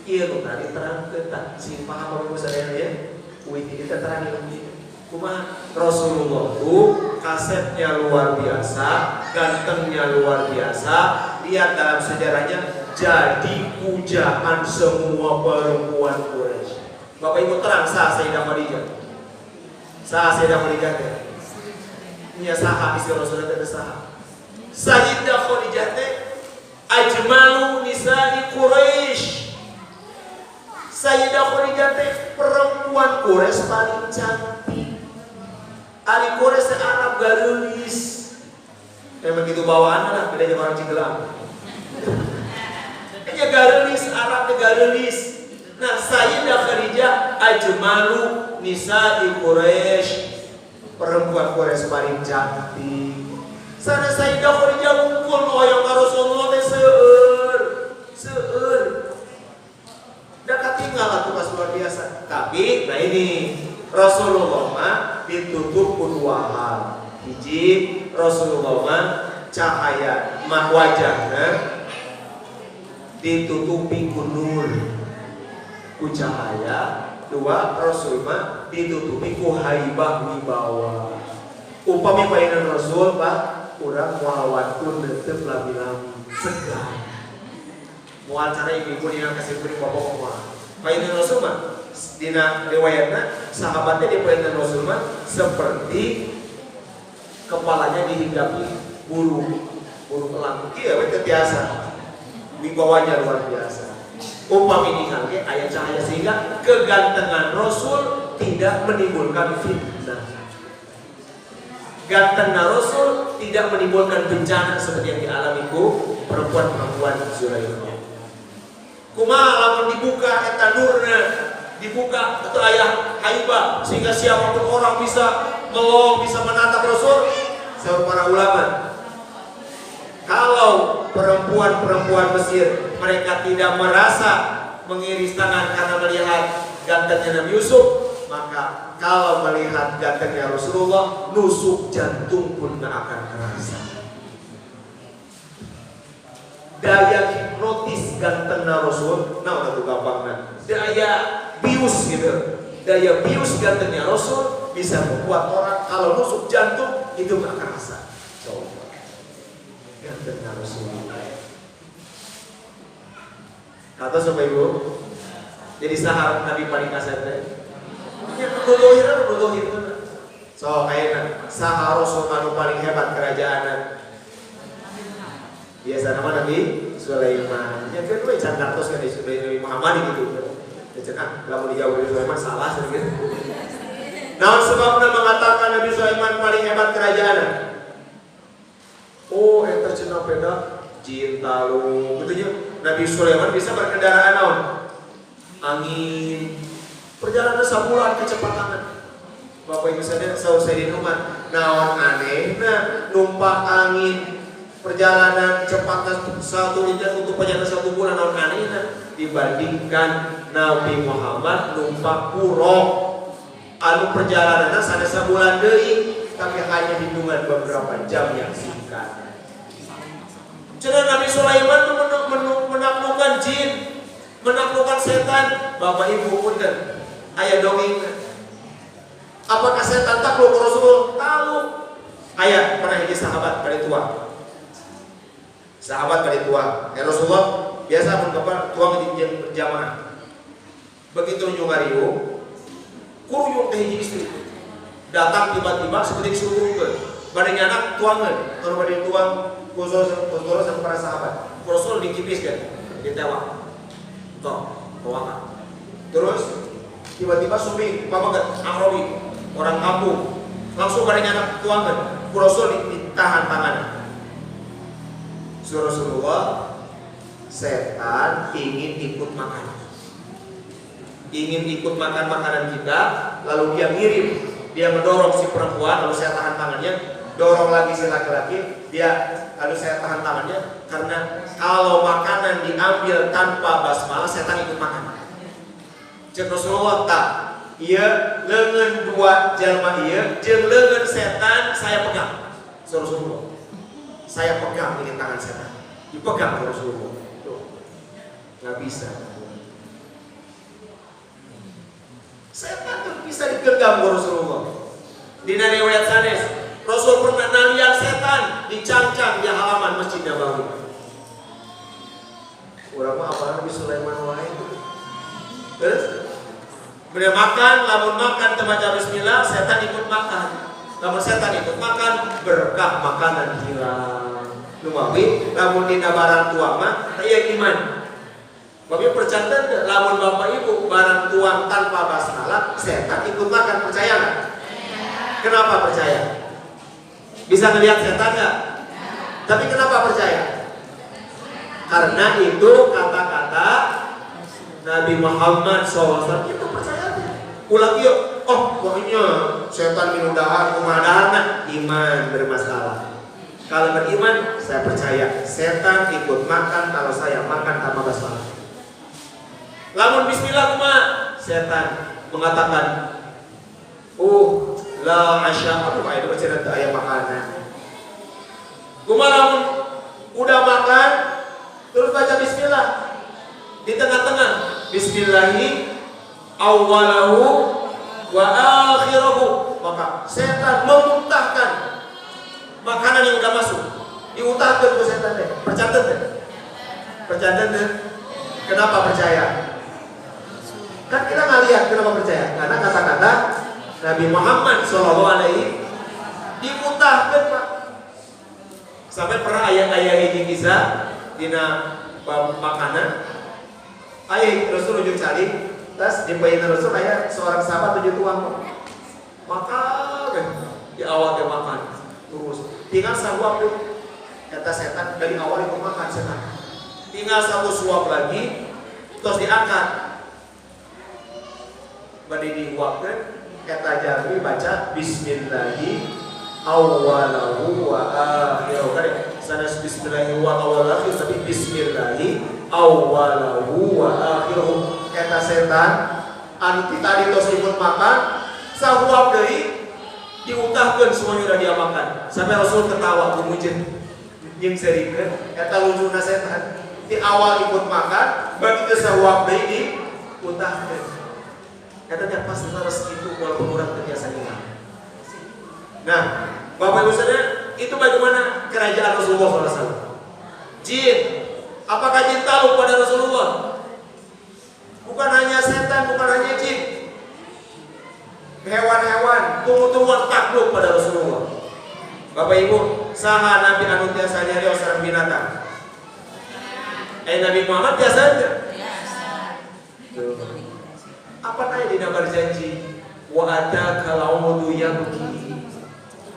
iya pernah diterangkan. Si paham apa sadaya ya? Wih ini terangin lagi. Cuma Rasulullah itu kasetnya luar biasa, gantengnya luar biasa. Lihat dalam sejarahnya jadi pujaan semua perempuan Quraisy. Bapak Ibu terang Sayyidah Khadijah. Sayyidah Khadijah teh. Nya saha istri Rasulullah teh saha? Sayyidah Khadijah teh ajmalu nisa'i Quraisy. Sayyidah Khadijah teh perempuan Quraisy paling cantik. Ari Quraisy teh Arab garulis. Memang gitu bawaan lah, bedanya orang Cigelang. Nya garulis, Arab teh garulis. Nah, Sayyidah Khadijah ajmalu nisa'i Quraisy. Perempuan Quraisy paling cantik. Sana Sayyidah Khadijah ngumpul hoyong ka Rasulullah teh seueur. Da katinggal atuh pas luar biasa. Tapi nah ini Rasulullah mah ditutup ku dua hal. Hiji, Rasulullah mah cahaya mah wajahna ditutupi ku nur, ku cahaya. Dua, Rasul mah ditutupi ku haibah wibawa. Upami painan Rasul Pak, urang moal wantun neuteuf lami-lami segar. Moal cara ibu-ibu yang kasih beri bapak mah. Painan Rasul mah dina riwayatna sahabatnya di painan Rasul mah seperti kepalanya dihinggapi bulu elang. Iya we biasa. Wibawanya luar biasa. Upami diangge aya cahaya sehingga kegantengan Rasul tidak menimbulkan fitnah. Gantengnya Rasul tidak menimbulkan bencana seperti yang dialami ku perempuan-perempuan Zulaikha. Kumaha lamun dibuka eta nurna, dibuka itu ayah haibah sehingga siapapun orang bisa melong, bisa menatap Rasul. Sahabat para ulama, kalau perempuan-perempuan Mesir mereka tidak merasa mengiris tangan karena melihat gantengnya Nabi Yusuf, maka kalau melihat gantengnya Rasulullah, nusuk jantung pun gak akan terasa. Daya hipnotis gantengnya Rasul, nah udah gampangnya. Daya bius gitu, daya bius gantengnya Rasul bisa membuat orang kalau nusuk jantung itu gak akan rasa. Coba gantengnya Rasulullah. Kata sampai ibu, jadi sahar Nabi paling kasih. Ya nuduhir. So kayaknya sahar Rasul anu paling hebat kerajaan. Biasa nama Nabi Sulaiman. Ya kan gue cantartos kan Nabi Muhammad gitu. Ya cenah, lamun dijawab Nabi Sulaiman salah gitu. Namun sebabnya mengatakan Nabi Sulaiman paling hebat kerajaan. Oh, eta cenah peda jin talu. Betulnya Nabi Sulaiman bisa berkendaraan naon? Angin. Perjalanan sebulan kecepatan. Bapak Ibu sadar Sayyidina Umar, naon anehna numpak angin perjalanan cepatnya 1 liter untuk perjalanan 1 bulan, naon anehna dibandingkan Nabi Muhammad numpak puro anu perjalanannya sana sebulan deui tapi hanya hitungan beberapa jam yang singkat. Cenah Nabi Sulaiman menaklukkan jin, menaklukkan setan. Bapak Ibu punten, aya dongeng. Apakah setan takluk Rasul? Tahu. Aya pernah hiji sahabat bari tua. Sahabat bari tua. Ya Rasulullah biasa mun kapan tua jeung berjamaah. Begitu nyungariu, kuruyung teh hiji istri. Datang tiba-tiba seperti disuruhkeun. Bade nyanak tuangeun, tur bade tuang khusus sama para sahabat. Rasul dikipiskeun, ditewak. Toh, tuangan. Terus tiba-tiba sumi pamagat Ahrobi, orang kampung, langsung pada nyanak tuangan. Rasul ditahan tangan. Rasulullah, setan ingin ikut makan, ingin ikut makan makanan kita, lalu dia ngirim, dia mendorong si perempuan, lalu saya tahan tangannya, dorong lagi si laki-laki, dia lalu saya tahan tangannya, karena kalau makanan diambil tanpa basmalah, setan ikut makan. Cek Rasulullah tak, iya lengan dua jalma iya, jeung lengan setan saya pegang. Rasulullah, saya pegang ini tangan setan, dipegang Rasulullah. Tuh, nggak bisa. Setan tuh bisa digenggam Rasulullah. Di riwayat sanes, Rasul pernah nalian setan dicangcang di halaman Masjid Nabawi. Urang mah apa Nabi Sulaiman wae. Terus bener makan, lamun makan tembaca bismillah, setan ikut makan. Lamun setan ikut makan, berkah makanan hilang. Lumawi, lamun dina barang tuang mah, aya iman. Bapak percaya lamun bapak ibu barang tuang tanpa basmalah, setan ikut makan, percaya nggak? Kenapa percaya? Bisa ngelihat setan nggak? Tapi kenapa percaya? Karena itu kata-kata Nabi Muhammad SAW itu percaya. Ulang yuk, oh pokoknya setan minum dahar, kumadahar, iman bermasalah. Kalau beriman, saya percaya setan ikut makan kalau saya makan tanpa basmalah. Lamun bismillah kuma, setan mengatakan, la asya, aduh itu bercerita ayam makanan. Kuma lamun udah makan, terus baca bismillah. Di tengah-tengah bismillahi awwalahu wa akhirahu, maka setan memuntahkan makanan yang udah masuk, diuntahkan ke setan deh. Percatat deh. Kenapa percaya? Kan kita nggak lihat kenapa percaya, karena kata-kata Nabi Muhammad SAW dimuntahkan Pak. Sampai pernah ayat-ayat ini kisah dina makanan. Ayah Rasul ujung cari, tas di bayi Rasul ayah seorang sahabat 7 tuang makan, di awal dia makan terus, tinggal suap tuh, kata setan dari awal itu makan setan, tinggal 1 suap lagi, terus diangkat, badai diuapkan, kata Jami baca Bismillahi awwalahu wa akhirahu. Kan sanes bismillahi wa awwalahu tapi bismillahi awwalahu wa akhirahu. Eta setan anu tadi tos ikut makan sahuap deui diutahkeun semuanya udah dia makan. Sampai Rasul ketawa kumujin jeung serikeun eta lucuna setan. Di awal ikut makan begitu sahuap deui diutahkeun. Eta teh pas leres kitu walaupun urang teu biasa ngilang. Nah, Bapak Ibu saudara, itu bagaimana kerajaan Rasulullah SAW. Jin, apakah jin tahu pada Rasulullah? Bukan hanya setan, bukan hanya jin. Hewan-hewan, tumbuh-tumbuhan takluk pada Rasulullah. Bapak Ibu, saha Nabi anu tiasa nyarios sareng binatang? Nabi Muhammad tiasa aja. Apa tanya di nabar janji? Wa ataka al-audu yabki.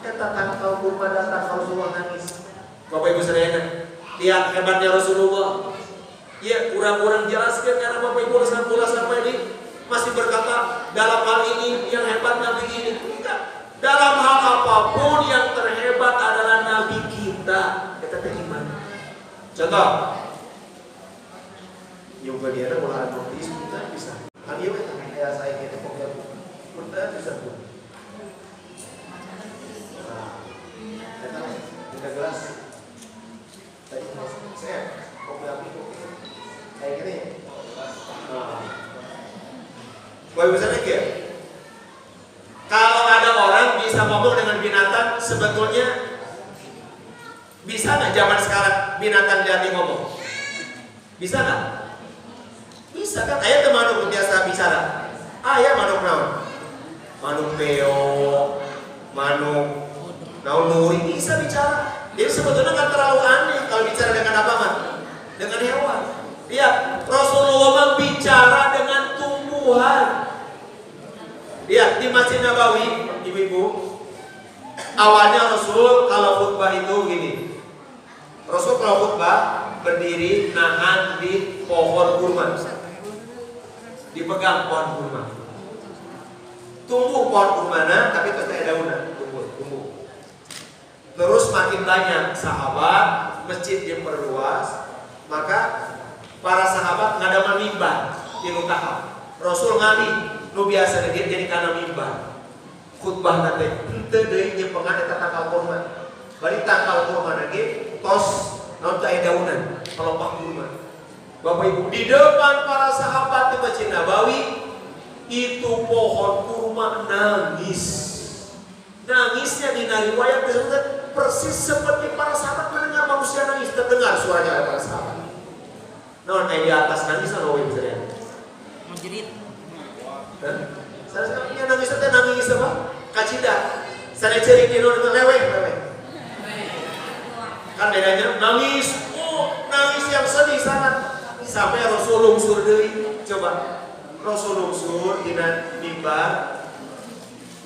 Eta tangkal kurma datang Rasulullah nangis. Bapak Ibu sekalian, lihat hebatnya Rasulullah. Ya, kurang-kurang jelaskan karena Bapak Ibu sampai ini masih berkata dalam hal ini yang hebat Nabi ini. Enggak. Dalam hal apapun yang terhebat adalah Nabi kita. Kita bagaimana? Contoh. Yung dia ada bola notis kita bisa. Kan dia kayak saya gitu pokoknya kita bisa tuh. Kita gelas tadi saya kopi api kayak gini. Boleh bisa lagi ya? Kalau ada orang bisa ngomong dengan binatang, sebetulnya bisa nggak zaman sekarang binatang jadi ngomong? Bisa nggak? Bisa kan? Ayah tuh manuk biasa bicara. Ayah manuk naon? Manuk peo, manuk naon nuri bisa bicara. Jadi sebetulnya nggak terlalu aneh kalau bicara dengan apa man? Dengan hewan. Lihat Rasulullah bicara dengan tumbuhan. Lihat di Masjid Nabawi, ibu-ibu. Awalnya Rasul kalau khutbah itu gini. Rasul kalau khutbah berdiri nahan di pohon kurma. Dipegang pohon kurma. Tumbuh pohon kurmana tapi terus ada daunnya. Tumbuh. Terus makin banyak sahabat, masjid diperluas, maka para sahabat ngadama mimbar di Nutahap. Rasul ngali, nu biasa dia jadi kana mimbar. Khutbah nanti, ente deui nyempengan eta tangkal kurma. Bari tangkal kurma lagi, tos naon teh daunan, pelopak kurma. Bapak Ibu, di depan para sahabat di Masjid Nabawi, itu pohon kurma nangis. Nangisnya di riwayat disebutkan persis seperti para sahabat mendengar manusia nangis, terdengar suaranya oleh para sahabat. Nah, di atas nangis atau wajib saya? Menjerit. Saya punya nangis teh nangis apa? Kacida. Saya cari di luar leweh. Kan bedanya nangis, nangis yang sedih sangat. Sampai Rasul lungsur deui. Coba. Rasul lungsur dina mimbar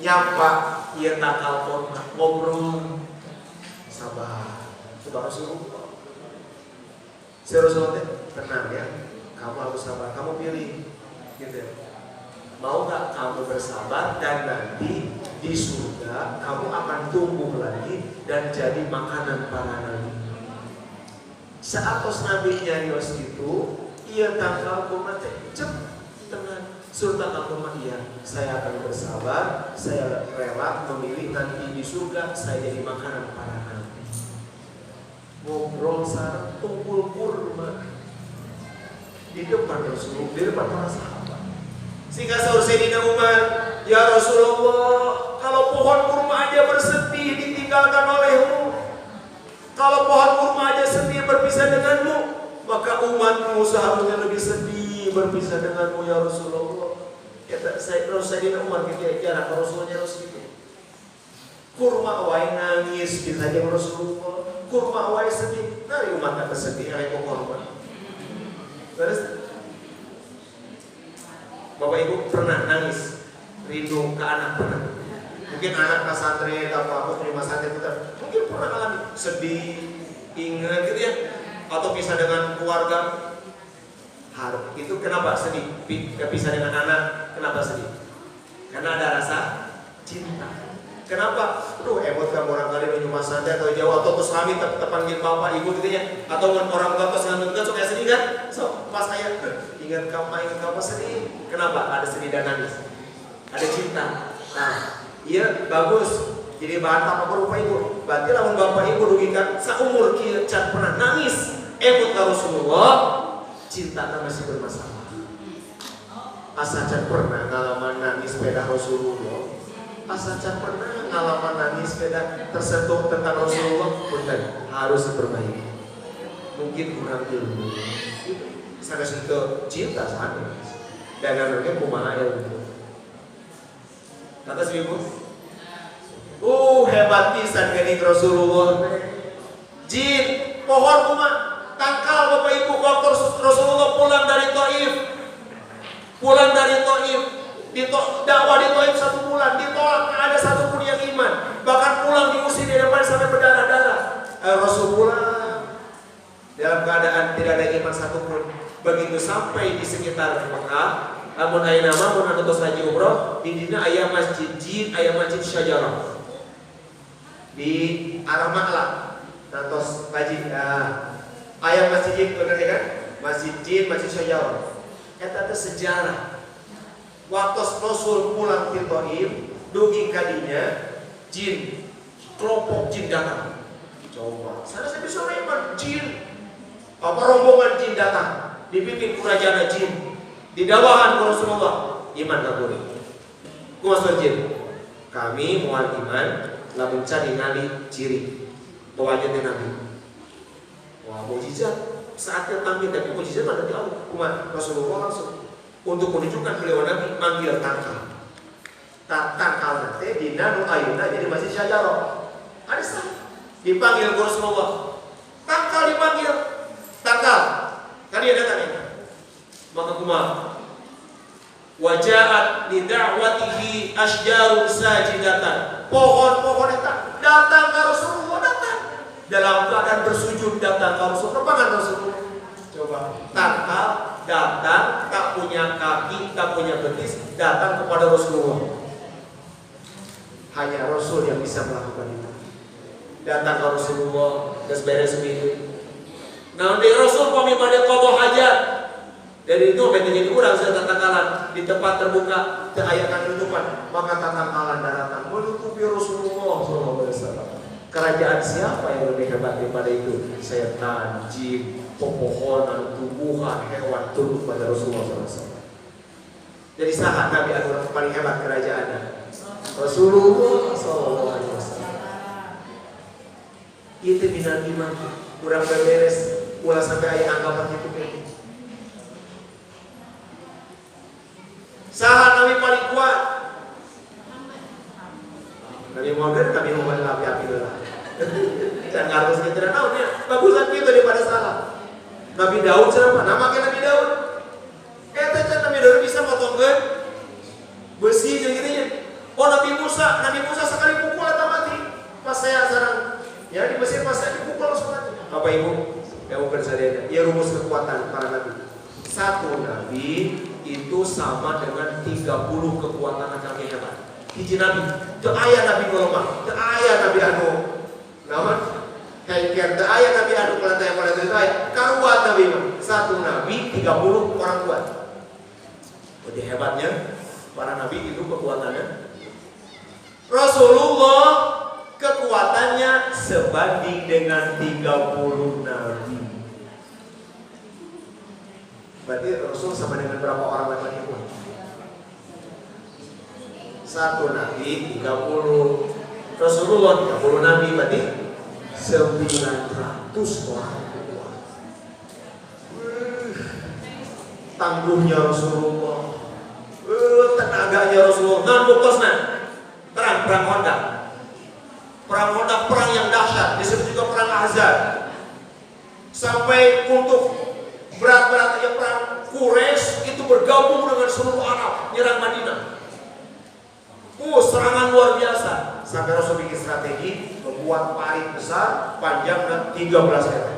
nyapa ieu nakal pun ngobrol. Sabar. Coba Rasulullah. Si Rasulullah tenang ya. Kamu harus sabar. Kamu pilih. Gitu. Mau gak kamu bersabar dan nanti di surga kamu akan tumbuh lagi dan jadi makanan para nabi. Saat tos nabi nyarios itu, ia tangkal kurma cep dengan surga kurma iya. Saya akan bersabar, saya rela memilih nanti di surga saya jadi makanan para nabi. Ngobrol sareng tumpul kurma di depan Rasulullah, di depan para sahabat. Sehingga sahur Sayyidina Umar, ya Rasulullah, kalau pohon kurma aja bersedih ditinggalkan olehmu, kalau pohon kurma aja sedih berpisah denganmu, maka umatmu seharusnya lebih sedih berpisah denganmu ya Rasulullah. Kata Sayyidina Umar kira-kira Rasulullah sedih. Kurma awai nangis bisa aja Rasulullah, kurma awai sedih, nari umat tak sedih oleh kurma. Terus Bapak Ibu pernah nangis rindu ke anak pernah? Mungkin anak ke santri atau aku terima santri kita mungkin pernah alami sedih, ingat gitu ya, atau pisah dengan keluarga. Itu kenapa sedih? Pisah dengan anak kenapa sedih? Karena ada rasa cinta. Kenapa? Aduh, emot kan orang kali menuju mas santai atau jauh atau terus kami terpanggil bapak ibu gitu ya, atau orang tua terus ngantuk kan, so kayak sedih kan? So pas saya ingat kamu sedih. Kenapa? Ada sedih dan nangis, ada cinta. Nah, iya bagus. Jadi bahan apa berupa ibu? Berarti lamun bapak ibu rugikan seumur kia cat pernah nangis emot ka Rasulullah, cinta masih bermasalah. Asa cat pernah ngalaman nangis sepeda Rasulullah. Asa cat pernah ngalaman nangis sepeda tersentuh tentang Rasulullah. Bukan, harus diperbaiki. Mungkin kurang ilmu. Sana situ cinta sana. Dagangannya kumaha ilmu. Kata si ibu, hebat pisan gini Rasulullah. Jin, pohon kumaha tangkal bapak ibu waktu Rasulullah pulang dari Taif. Dakwah di Taif 1 bulan, ditolak ada satupun yang iman. Bahkan pulang diusir di depan sampai berdarah-darah. Rasulullah dalam keadaan tidak ada iman satupun. Begitu sampai di sekitar Mekah, namun ayat nama mun anu tos haji umroh, di dina aya masjid jin, aya masjid syajarah. Di arah Maklah, nantos haji. Aya masjid jin bener kan? Masjid jin, masjid syajarah. Eta teh sejarah. Waktu Rasul pulang ke Taif, dugi kadinya jin, kelompok jin datang. Coba, sana saya bisa iman jin. Apa rombongan jin datang? Dipimpin kerajaan jin. Di dawahan Rasulullah, iman kabur. Kumasur jin. Kami mual iman, lamun cari ngali ciri. Bawanya Nabi. Wah, mujizat. Saatnya tampil tapi mujizat ada di Allah. Umat Rasulullah langsung untuk menunjukkan beliau Nabi manggil tangkal. Tangkal nanti di nanu ayuna jadi masih syajarah. Ada sah. Dipanggil Rasulullah. Tangkal dipanggil. Tangkal. Kan dia datang ini. Maka kumah. Wajahat li da'watihi asjarun sajidatan. Pohon-pohon datang ke Rasulullah, datang. Dalam keadaan bersujud datang ke Rasulullah. Kepangan Rasulullah. Coba. Tangkal datang, tak punya kaki, tak punya betis, datang kepada Rasulullah. Hanya Rasul yang bisa melakukan itu. Datang ke Rasulullah, beres sendiri. Nah, di Rasul pemimpin qada hajat. Dari itu sampai jadi kurang sudah tatangkalan di tempat terbuka, ayat tutupan, maka tatangkalan datang menutupi Rasulullah SAW. Kerajaan siapa yang lebih hebat daripada itu? Setan, jin, pepohonan, tumbuhan, hewan tunduk pada Rasulullah SAW. Jadi sahabat Nabi adalah paling hebat kerajaannya. Rasulullah SAW. Itu bina iman, kurang beres, ulah sampai ayat anggapan itu. Sahabat Nabi paling kuat. Nabi Muhammad, Nabi Muhammad api-api lah. Dan harus kita tidak tahu nih, bagusan kita daripada salah. Nabi Daud siapa? Nama Nabi Daud. Nabi Daud bisa motongkan besi gitu ya. Oh Nabi Musa sekali pukul atau mati. Pas saya sarang, ya di Mesir pas saya dipukul langsung mati. Apa ibu? Ya bukan saya. Ya rumus kekuatan para nabi. Satu nabi itu sama dengan 30 kekuatan yang hebat. Hiji nabi, teu aya nabi golongan, teu aya nabi anu naon? Kayak teu aya nabi anu kulantai teu aya. Karuat nabi mah. Satu nabi 30 orang kuat. Jadi hebatnya para nabi itu kekuatannya. Rasulullah kekuatannya sebanding dengan 30 nabi. Berarti Rasul sama dengan berapa orang lagi pun? Satu nabi 30, Rasulullah 30 nabi, berarti 900 orang. Tangguhnya Rasulullah, tenaganya Rasulullah. Nah, fokusnya perang Honda. Perang Honda, perang yang dahsyat, disebut juga perang Ahzab. Sampai untuk berat-beratnya perang Quraisy itu bergabung dengan seluruh Arab nyerang Madinah. Serangan luar biasa. Sampai Rasul bikin strategi membuat parit besar panjangnya 13 meter.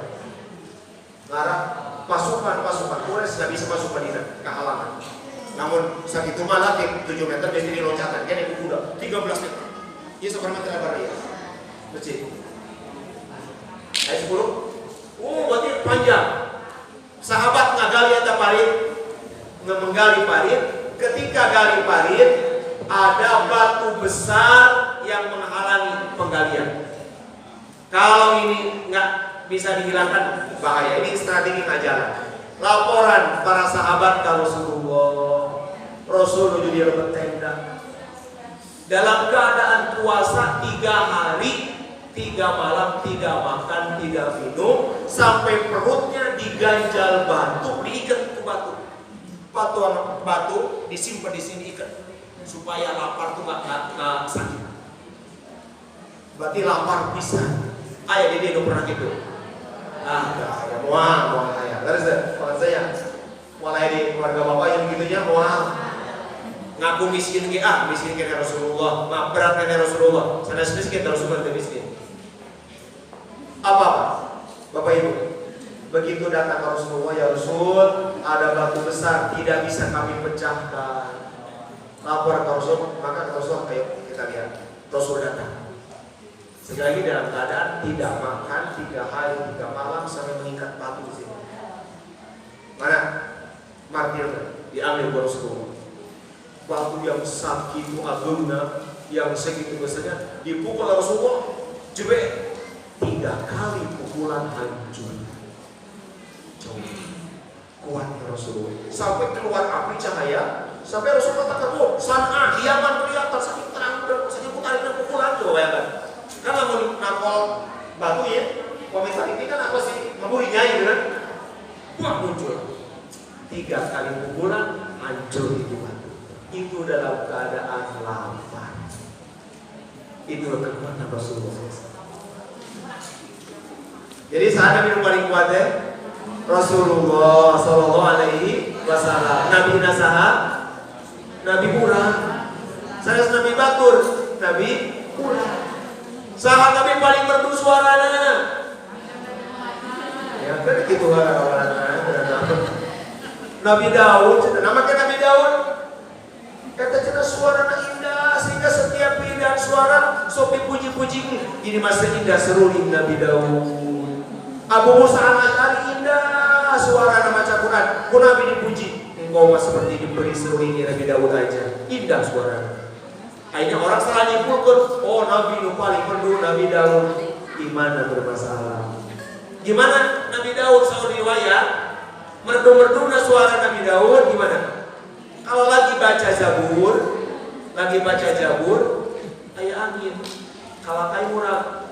Ngarah pasukan Quraisy nggak bisa masuk Madinah, kehalangan. Namun saat itu malah 7 meter jadi loncatan, kan ibu kuda 13 meter. Iya sekarang mati lebar ya. Kecil. Ayat 10. Berarti panjang. Sahabat ngagali eta parit, menggali parit. Ketika gali parit, ada batu besar yang menghalangi penggalian. Kalau ini nggak bisa dihilangkan, bahaya. Ini strategi ngajaran. Laporan para sahabat ke Rasulullah. Rasul menuju di rumah tenda. Dalam keadaan puasa 3 hari, 3 malam, 3 makan, 3 minum, sampai perutnya diganjal batu, diikat ke batu. Batu disimpan di sini, ikat supaya lapar tuh nggak sakit. Berarti lapar bisa. Ayah dia udah pernah gitu. Ya mual ayah. Terus kalau saya mulai di keluarga bapak yang gitunya mual. Ngaku miskin miskin kayak Rasulullah, maaf berat kayak Rasulullah. Sana miskin Rasulullah tidak miskin. Apa? Bapak Ibu, begitu datang ke Rasulullah, ya Rasul, ada batu besar tidak bisa kami pecahkan. Lapor ke Rasul, maka Rasul ayo kita lihat. Rasul datang. Sekali lagi dalam keadaan tidak makan 3 hari 3 malam sampai mengikat batu di sini. Mana? Martir diambil ke Rasulullah. Batu yang sakit agungna yang segitu besarnya dipukul Rasulullah, jebek 3 kali pukulan hancur. Coba kuatnya Rasulullah sampai keluar api cahaya, sampai Rasulullah katakan, San'a Yaman kelihatan sakit terang sakit pukulan coba ya kan. Kan mau nakol batu ya, komentar ini kan apa sih ngeburinya gitu kan. Wah muncul 3 kali pukulan hancur itu batu. Itu dalam keadaan lapar. Itu kekuatan Rasulullah. Jadi saat Nabi paling kuat Rasulullah Sallallahu Alaihi Wasallam. Nabi Nasaha, Nabi Murah. Saya Nabi Batur, Nabi Murah. Sahabat Nabi paling merdu suaranya. Ya kan gitu orang-orang. Nabi Daud, namanya Nabi Daud. Kata cina suara indah sehingga setiap pilihan suara sopi puji-puji ini masih indah seruling Nabi Daud. Abu Musa al-Asy'ari indah suara nama Quran. Ku Nabi dipuji. Engkau mas seperti diberi seruling Nabi Daud aja. Indah suara. Akhirnya orang salah nyimpulkan, oh Nabi nu paling merdu Nabi Daud. Gimana bermasalah? Gimana Nabi Daud sahur riwayat? Merdu-merdu suara Nabi Daud gimana? Kalau lagi baca Zabur, kayak angin. Kalau kayak murah,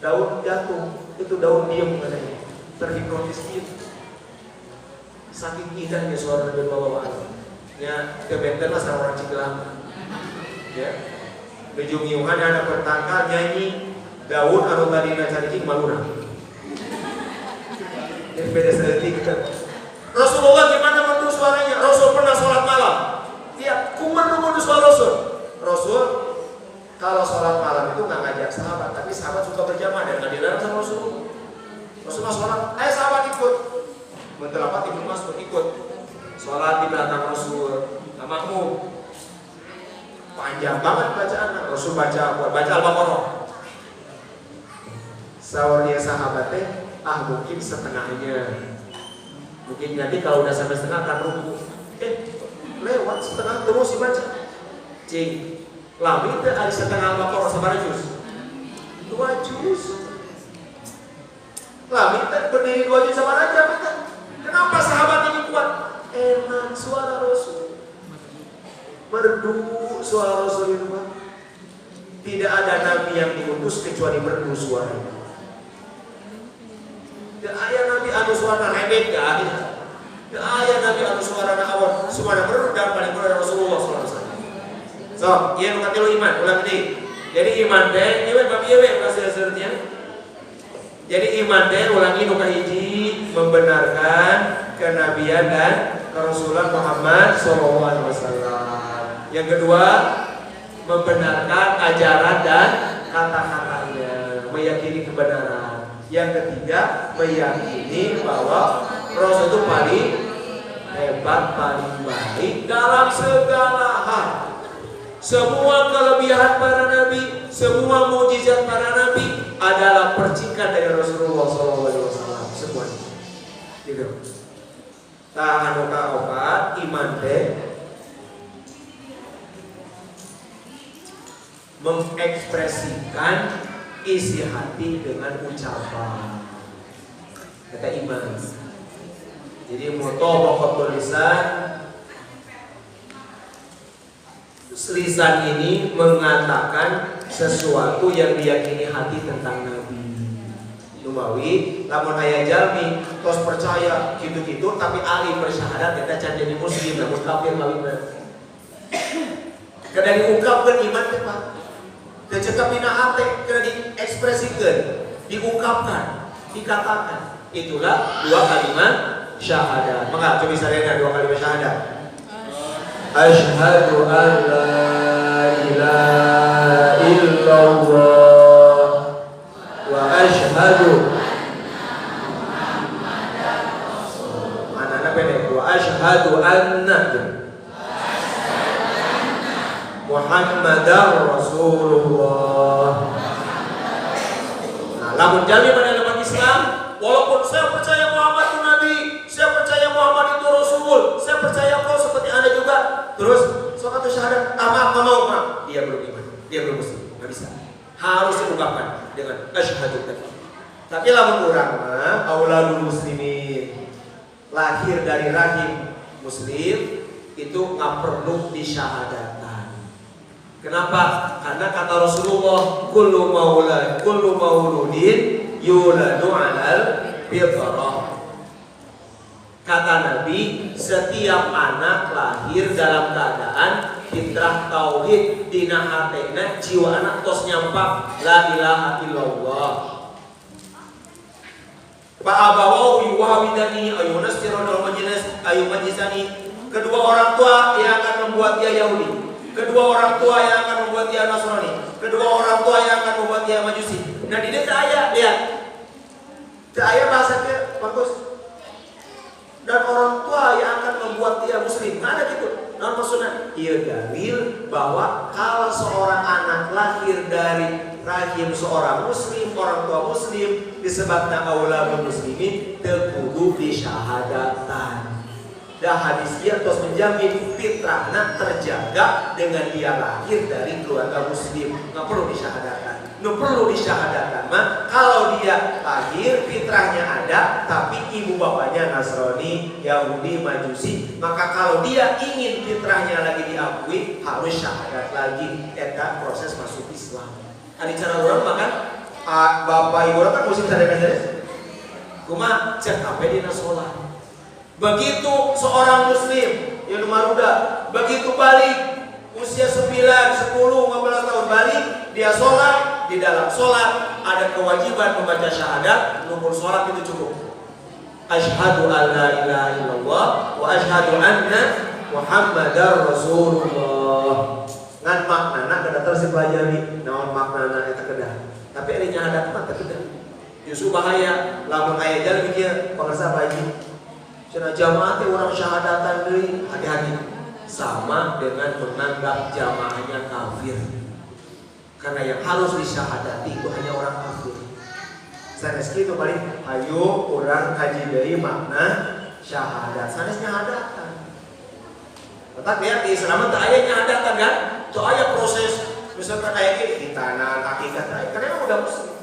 daun jatuh, itu daun diam katanya. Terhipnotis gitu. Saking indahnya suara Nabi bawaan. Ya, kebentenlah sama orang Cigelang. Ya, bejungiungan anak bertangkal nyanyi daun anu tadi cari malurang. Ini beda sedetik kan. Rasulullah gimana merdu suaranya? Rasul pernah sholat malam. Ya, merdu suara Rasul. Rasul kalau sholat malam itu nggak ngajak sahabat, tapi sahabat suka berjamaah dan nggak dilarang sama Rasul. Rasulullah sholat, ayo sahabat ikut. Bentar apa Ibnu Mas'ud ikut. Sholat di belakang Rasul, nggak makmum. Panjang banget bacaan. Rasul baca Al-Baqarah. Sahur dia sahabatnya, mungkin setengahnya. Mungkin nanti kalau udah sampai setengah akan ruku. Lewat setengah terus dibaca. Cing, lami itu ada setengah Al-Baqarah sabaraha juz? 2 juz. Lami itu berdiri 2 juz sabaraha jam itu. Kenapa sahabat ini kuat? Enak suara Rasul. Merdu suara Rasul itu Pak. Tidak ada nabi yang diutus kecuali merdu suaranya. Ayah Nabi anu suara rebet gak ada. Ayah Nabi anu suara awal suara merudak paling benar Rasulullah SAW. So, iya nukati lo iman, ulang ini. Jadi iman deh, iman babi iwe kasih hasilnya. Jadi iman deh ulangi nuka hiji membenarkan kenabian dan kerasulan Muhammad SAW. Yang kedua membenarkan ajaran dan kata-katanya, meyakini kebenaran. Yang ketiga, meyakini bahwa Rasul itu paling hebat, paling baik dalam segala hal. Semua kelebihan para nabi, semua mukjizat para nabi adalah percikan dari Rasulullah SAW. Semuanya. Gitu. Tahan oka iman teh mengekspresikan isi hati dengan ucapan. Kata iman. Jadi mutabaqatul lisan, lisan ini mengatakan sesuatu yang diyakini hati tentang Nabi. Numawi, lamun aya jalmi tos percaya gitu-gitu tapi ahli bersyahadat kita can jadi muslim namun kafir kawinna. Kada diungkapkeun iman teh Pak. Teu cekap dina hate, kada diekspresikeun, diungkapkan, dikatakan. Itulah dua kalimat syahadat. Maka coba sarena dua kalimat syahadat. Asyhadu an la ilaha illallah wa asyhadu anna pendek wa asyhadu anna Muhammadar Rasulullah. Nah, lamun jalmi pada umat Islam, walaupun saya percaya Muhammad itu Nabi, saya percaya Muhammad itu Rasul, saya percaya kau seperti Anda juga, terus sokatu syahadat, maaf, dia belum iman, dia belum muslim, nggak bisa. Harus diungkapkan dengan asyhadu. Tapi lamun urang mah auladul muslimin, lahir dari rahim muslim itu nggak perlu disyahadatan. Kenapa? Karena kata Rasulullah, kullu mauludin yuladu 'alal fitrah. Kata Nabi, setiap anak lahir dalam keadaan fitrah tauhid dina hatena, jiwa anak tos nyampak la ilaha illallah. Fa abawahu yuhawidani ayunastirul majlisani. Kedua orang tua yang akan membuat dia Yahudi, kedua orang tua yang akan membuat dia Nasrani, kedua orang tua yang akan membuat dia Majusi. Nah di desa ayat lihat, ayat bahasanya bagus. Dan orang tua yang akan membuat dia Muslim, nggak ada gitu. Nah maksudnya, ia dalil bahwa kalau seorang anak lahir dari rahim seorang Muslim, orang tua Muslim, disebabkan auladul muslimin, terkudu disyahadatan. Dan hadis dia terus menjamin fitrahnya terjaga dengan dia lahir dari keluarga muslim, nggak perlu disyahadakan. Nggak perlu disyahadakan mah kalau dia lahir fitrahnya ada tapi ibu bapaknya Nasrani, Yahudi, Majusi, maka kalau dia ingin fitrahnya lagi diakui harus syahadat lagi. Eta proses masuk Islam. Ada cara orang makan bapak ibu orang kan muslim sadar-sadar. Cuma cek sampai dina sholat. Begitu seorang muslim yang maruda begitu balik usia 9, 10, 15 tahun balik, dia sholat. Di dalam sholat ada kewajiban membaca syahadat. Numpur sholat itu cukup. Asyhadu an la ilaha illallah wa asyhadu anna Muhammadar Rasulullah. Ngan maknana kada terus dipelajari naon maknana eta kedah. Tapi ari nyahadat mah teu kedah. Justru bahaya lamun aya jalan kieu pangarsa bayi. Cenah jamaah teh urang syahadatan deui, hati-hati. Sama dengan menganggap jamaahnya kafir. Karena yang harus disyahadati itu hanya orang kafir. Sanes kitu paling ayo urang kaji deui makna syahadat. Sanes nyahadatan. Tetap lihat di Islam teh aya nyahadatan kan? Teu aya proses misalkan aya khitanan, hakikat karena udah muslim.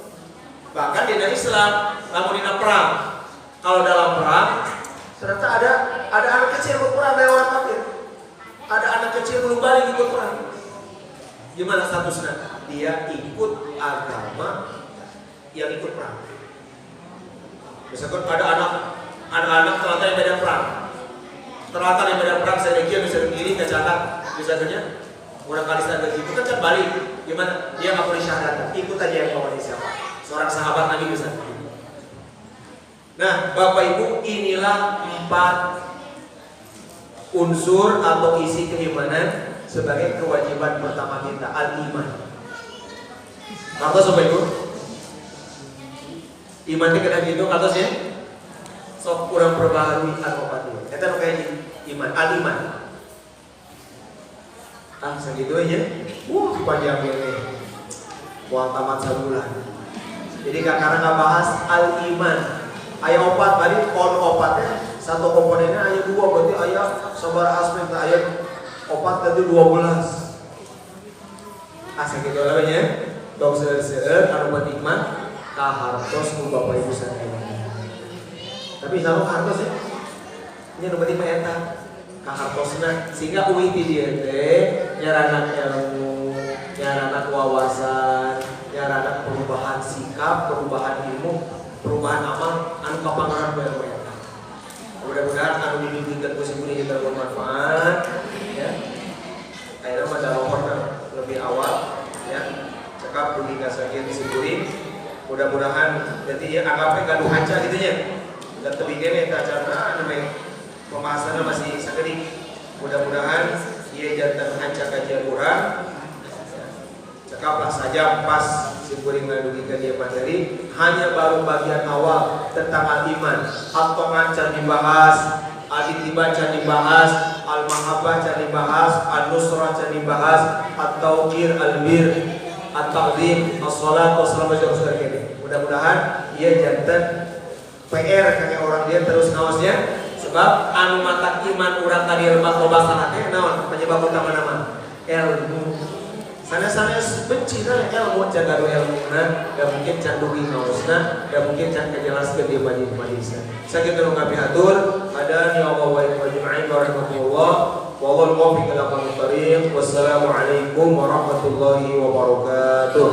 Bahkan di Islam, lamun dina perang, kalau dalam perang ternyata ada anak kecil berperang dari orang kafir. Ada anak kecil belum balik ikut perang. Gimana statusnya? Dia ikut agama yang ikut perang. Misalkan ada anak terlantar yang beda perang. Terlantar yang beda perang saya mikir bisa begini kecatat misalnya. Orang kali sadar itu kan balik. Gimana? Dia nggak boleh syahadat. Ikut aja yang bawa siapa? Seorang sahabat lagi bisa. Nah, Bapak Ibu, inilah 4 unsur atau isi keimanan sebagai kewajiban pertama kita, al-iman. Kata Bapak Ibu, iman itu kena gitu katasnya. Sok kurang perbaharui al-obat. Kita pakai iman, al-iman. segitu aja. Panjang ini. Buat tamat sebulan. Jadi karena nggak bahas al-iman. Aya opat tadi, pohon opatnya satu komponennya aya 2, berarti aya sabar aspek aya opat tadi 12. Segitu namanya. Dok seueur anu penting mah kahartos ku Bapak Ibu sadaya. Tapi sama kahartos ya. Nya nu penting mah eta kahartosna sehingga uwi ti dieu teh nyarana ilmu, nyarana wawasan, nyarana perubahan sikap, perubahan ilmu, perubahan amal anu kapangaran bae eta. Mudah-mudahan anu dibimbingkeun ku simuni kita bermanfaat ya. Ayeuna mah dalawarna lebih awal ya. Cekap dugi kasagian diseburi. Mudah-mudahan jadi ya anggapnya gaduh hanca gitu ya. Dan tebing kene eta acarana anu pembahasannya masih sagedik. Mudah-mudahan ieu janten hanca kajian urang. Cekaplah saja pas simkuring ngadugikeun ieu materi hanya baru bagian awal tentang al-iman. At-Toman can dibahas, al-Ittiba can dibahas, al-Mahabbah can dibahas, an-Nusrah can dibahas, at-Tauqir, al-Bir, at-Ta'zim, as-Salat, was-salam kene. Mudah-mudahan ieu janten PR kaya orang dia terus ngaosnya. Sebab anu mata iman urang tadi lemak loba sanate naon penyebab utama nama ilmu. Sanes-sanes benci ilmu can gaduh ilmuna, da mungkin can dugi ngaosna, da mungkin can kajelaskeun di majlis-majlis. Sakitu nu kapihatur, hadani Allah wa ijma'in barakallahu wallahu muwaffiq ila aqwamit thoriq. Wassalamualaikum warahmatullahi wabarakatuh.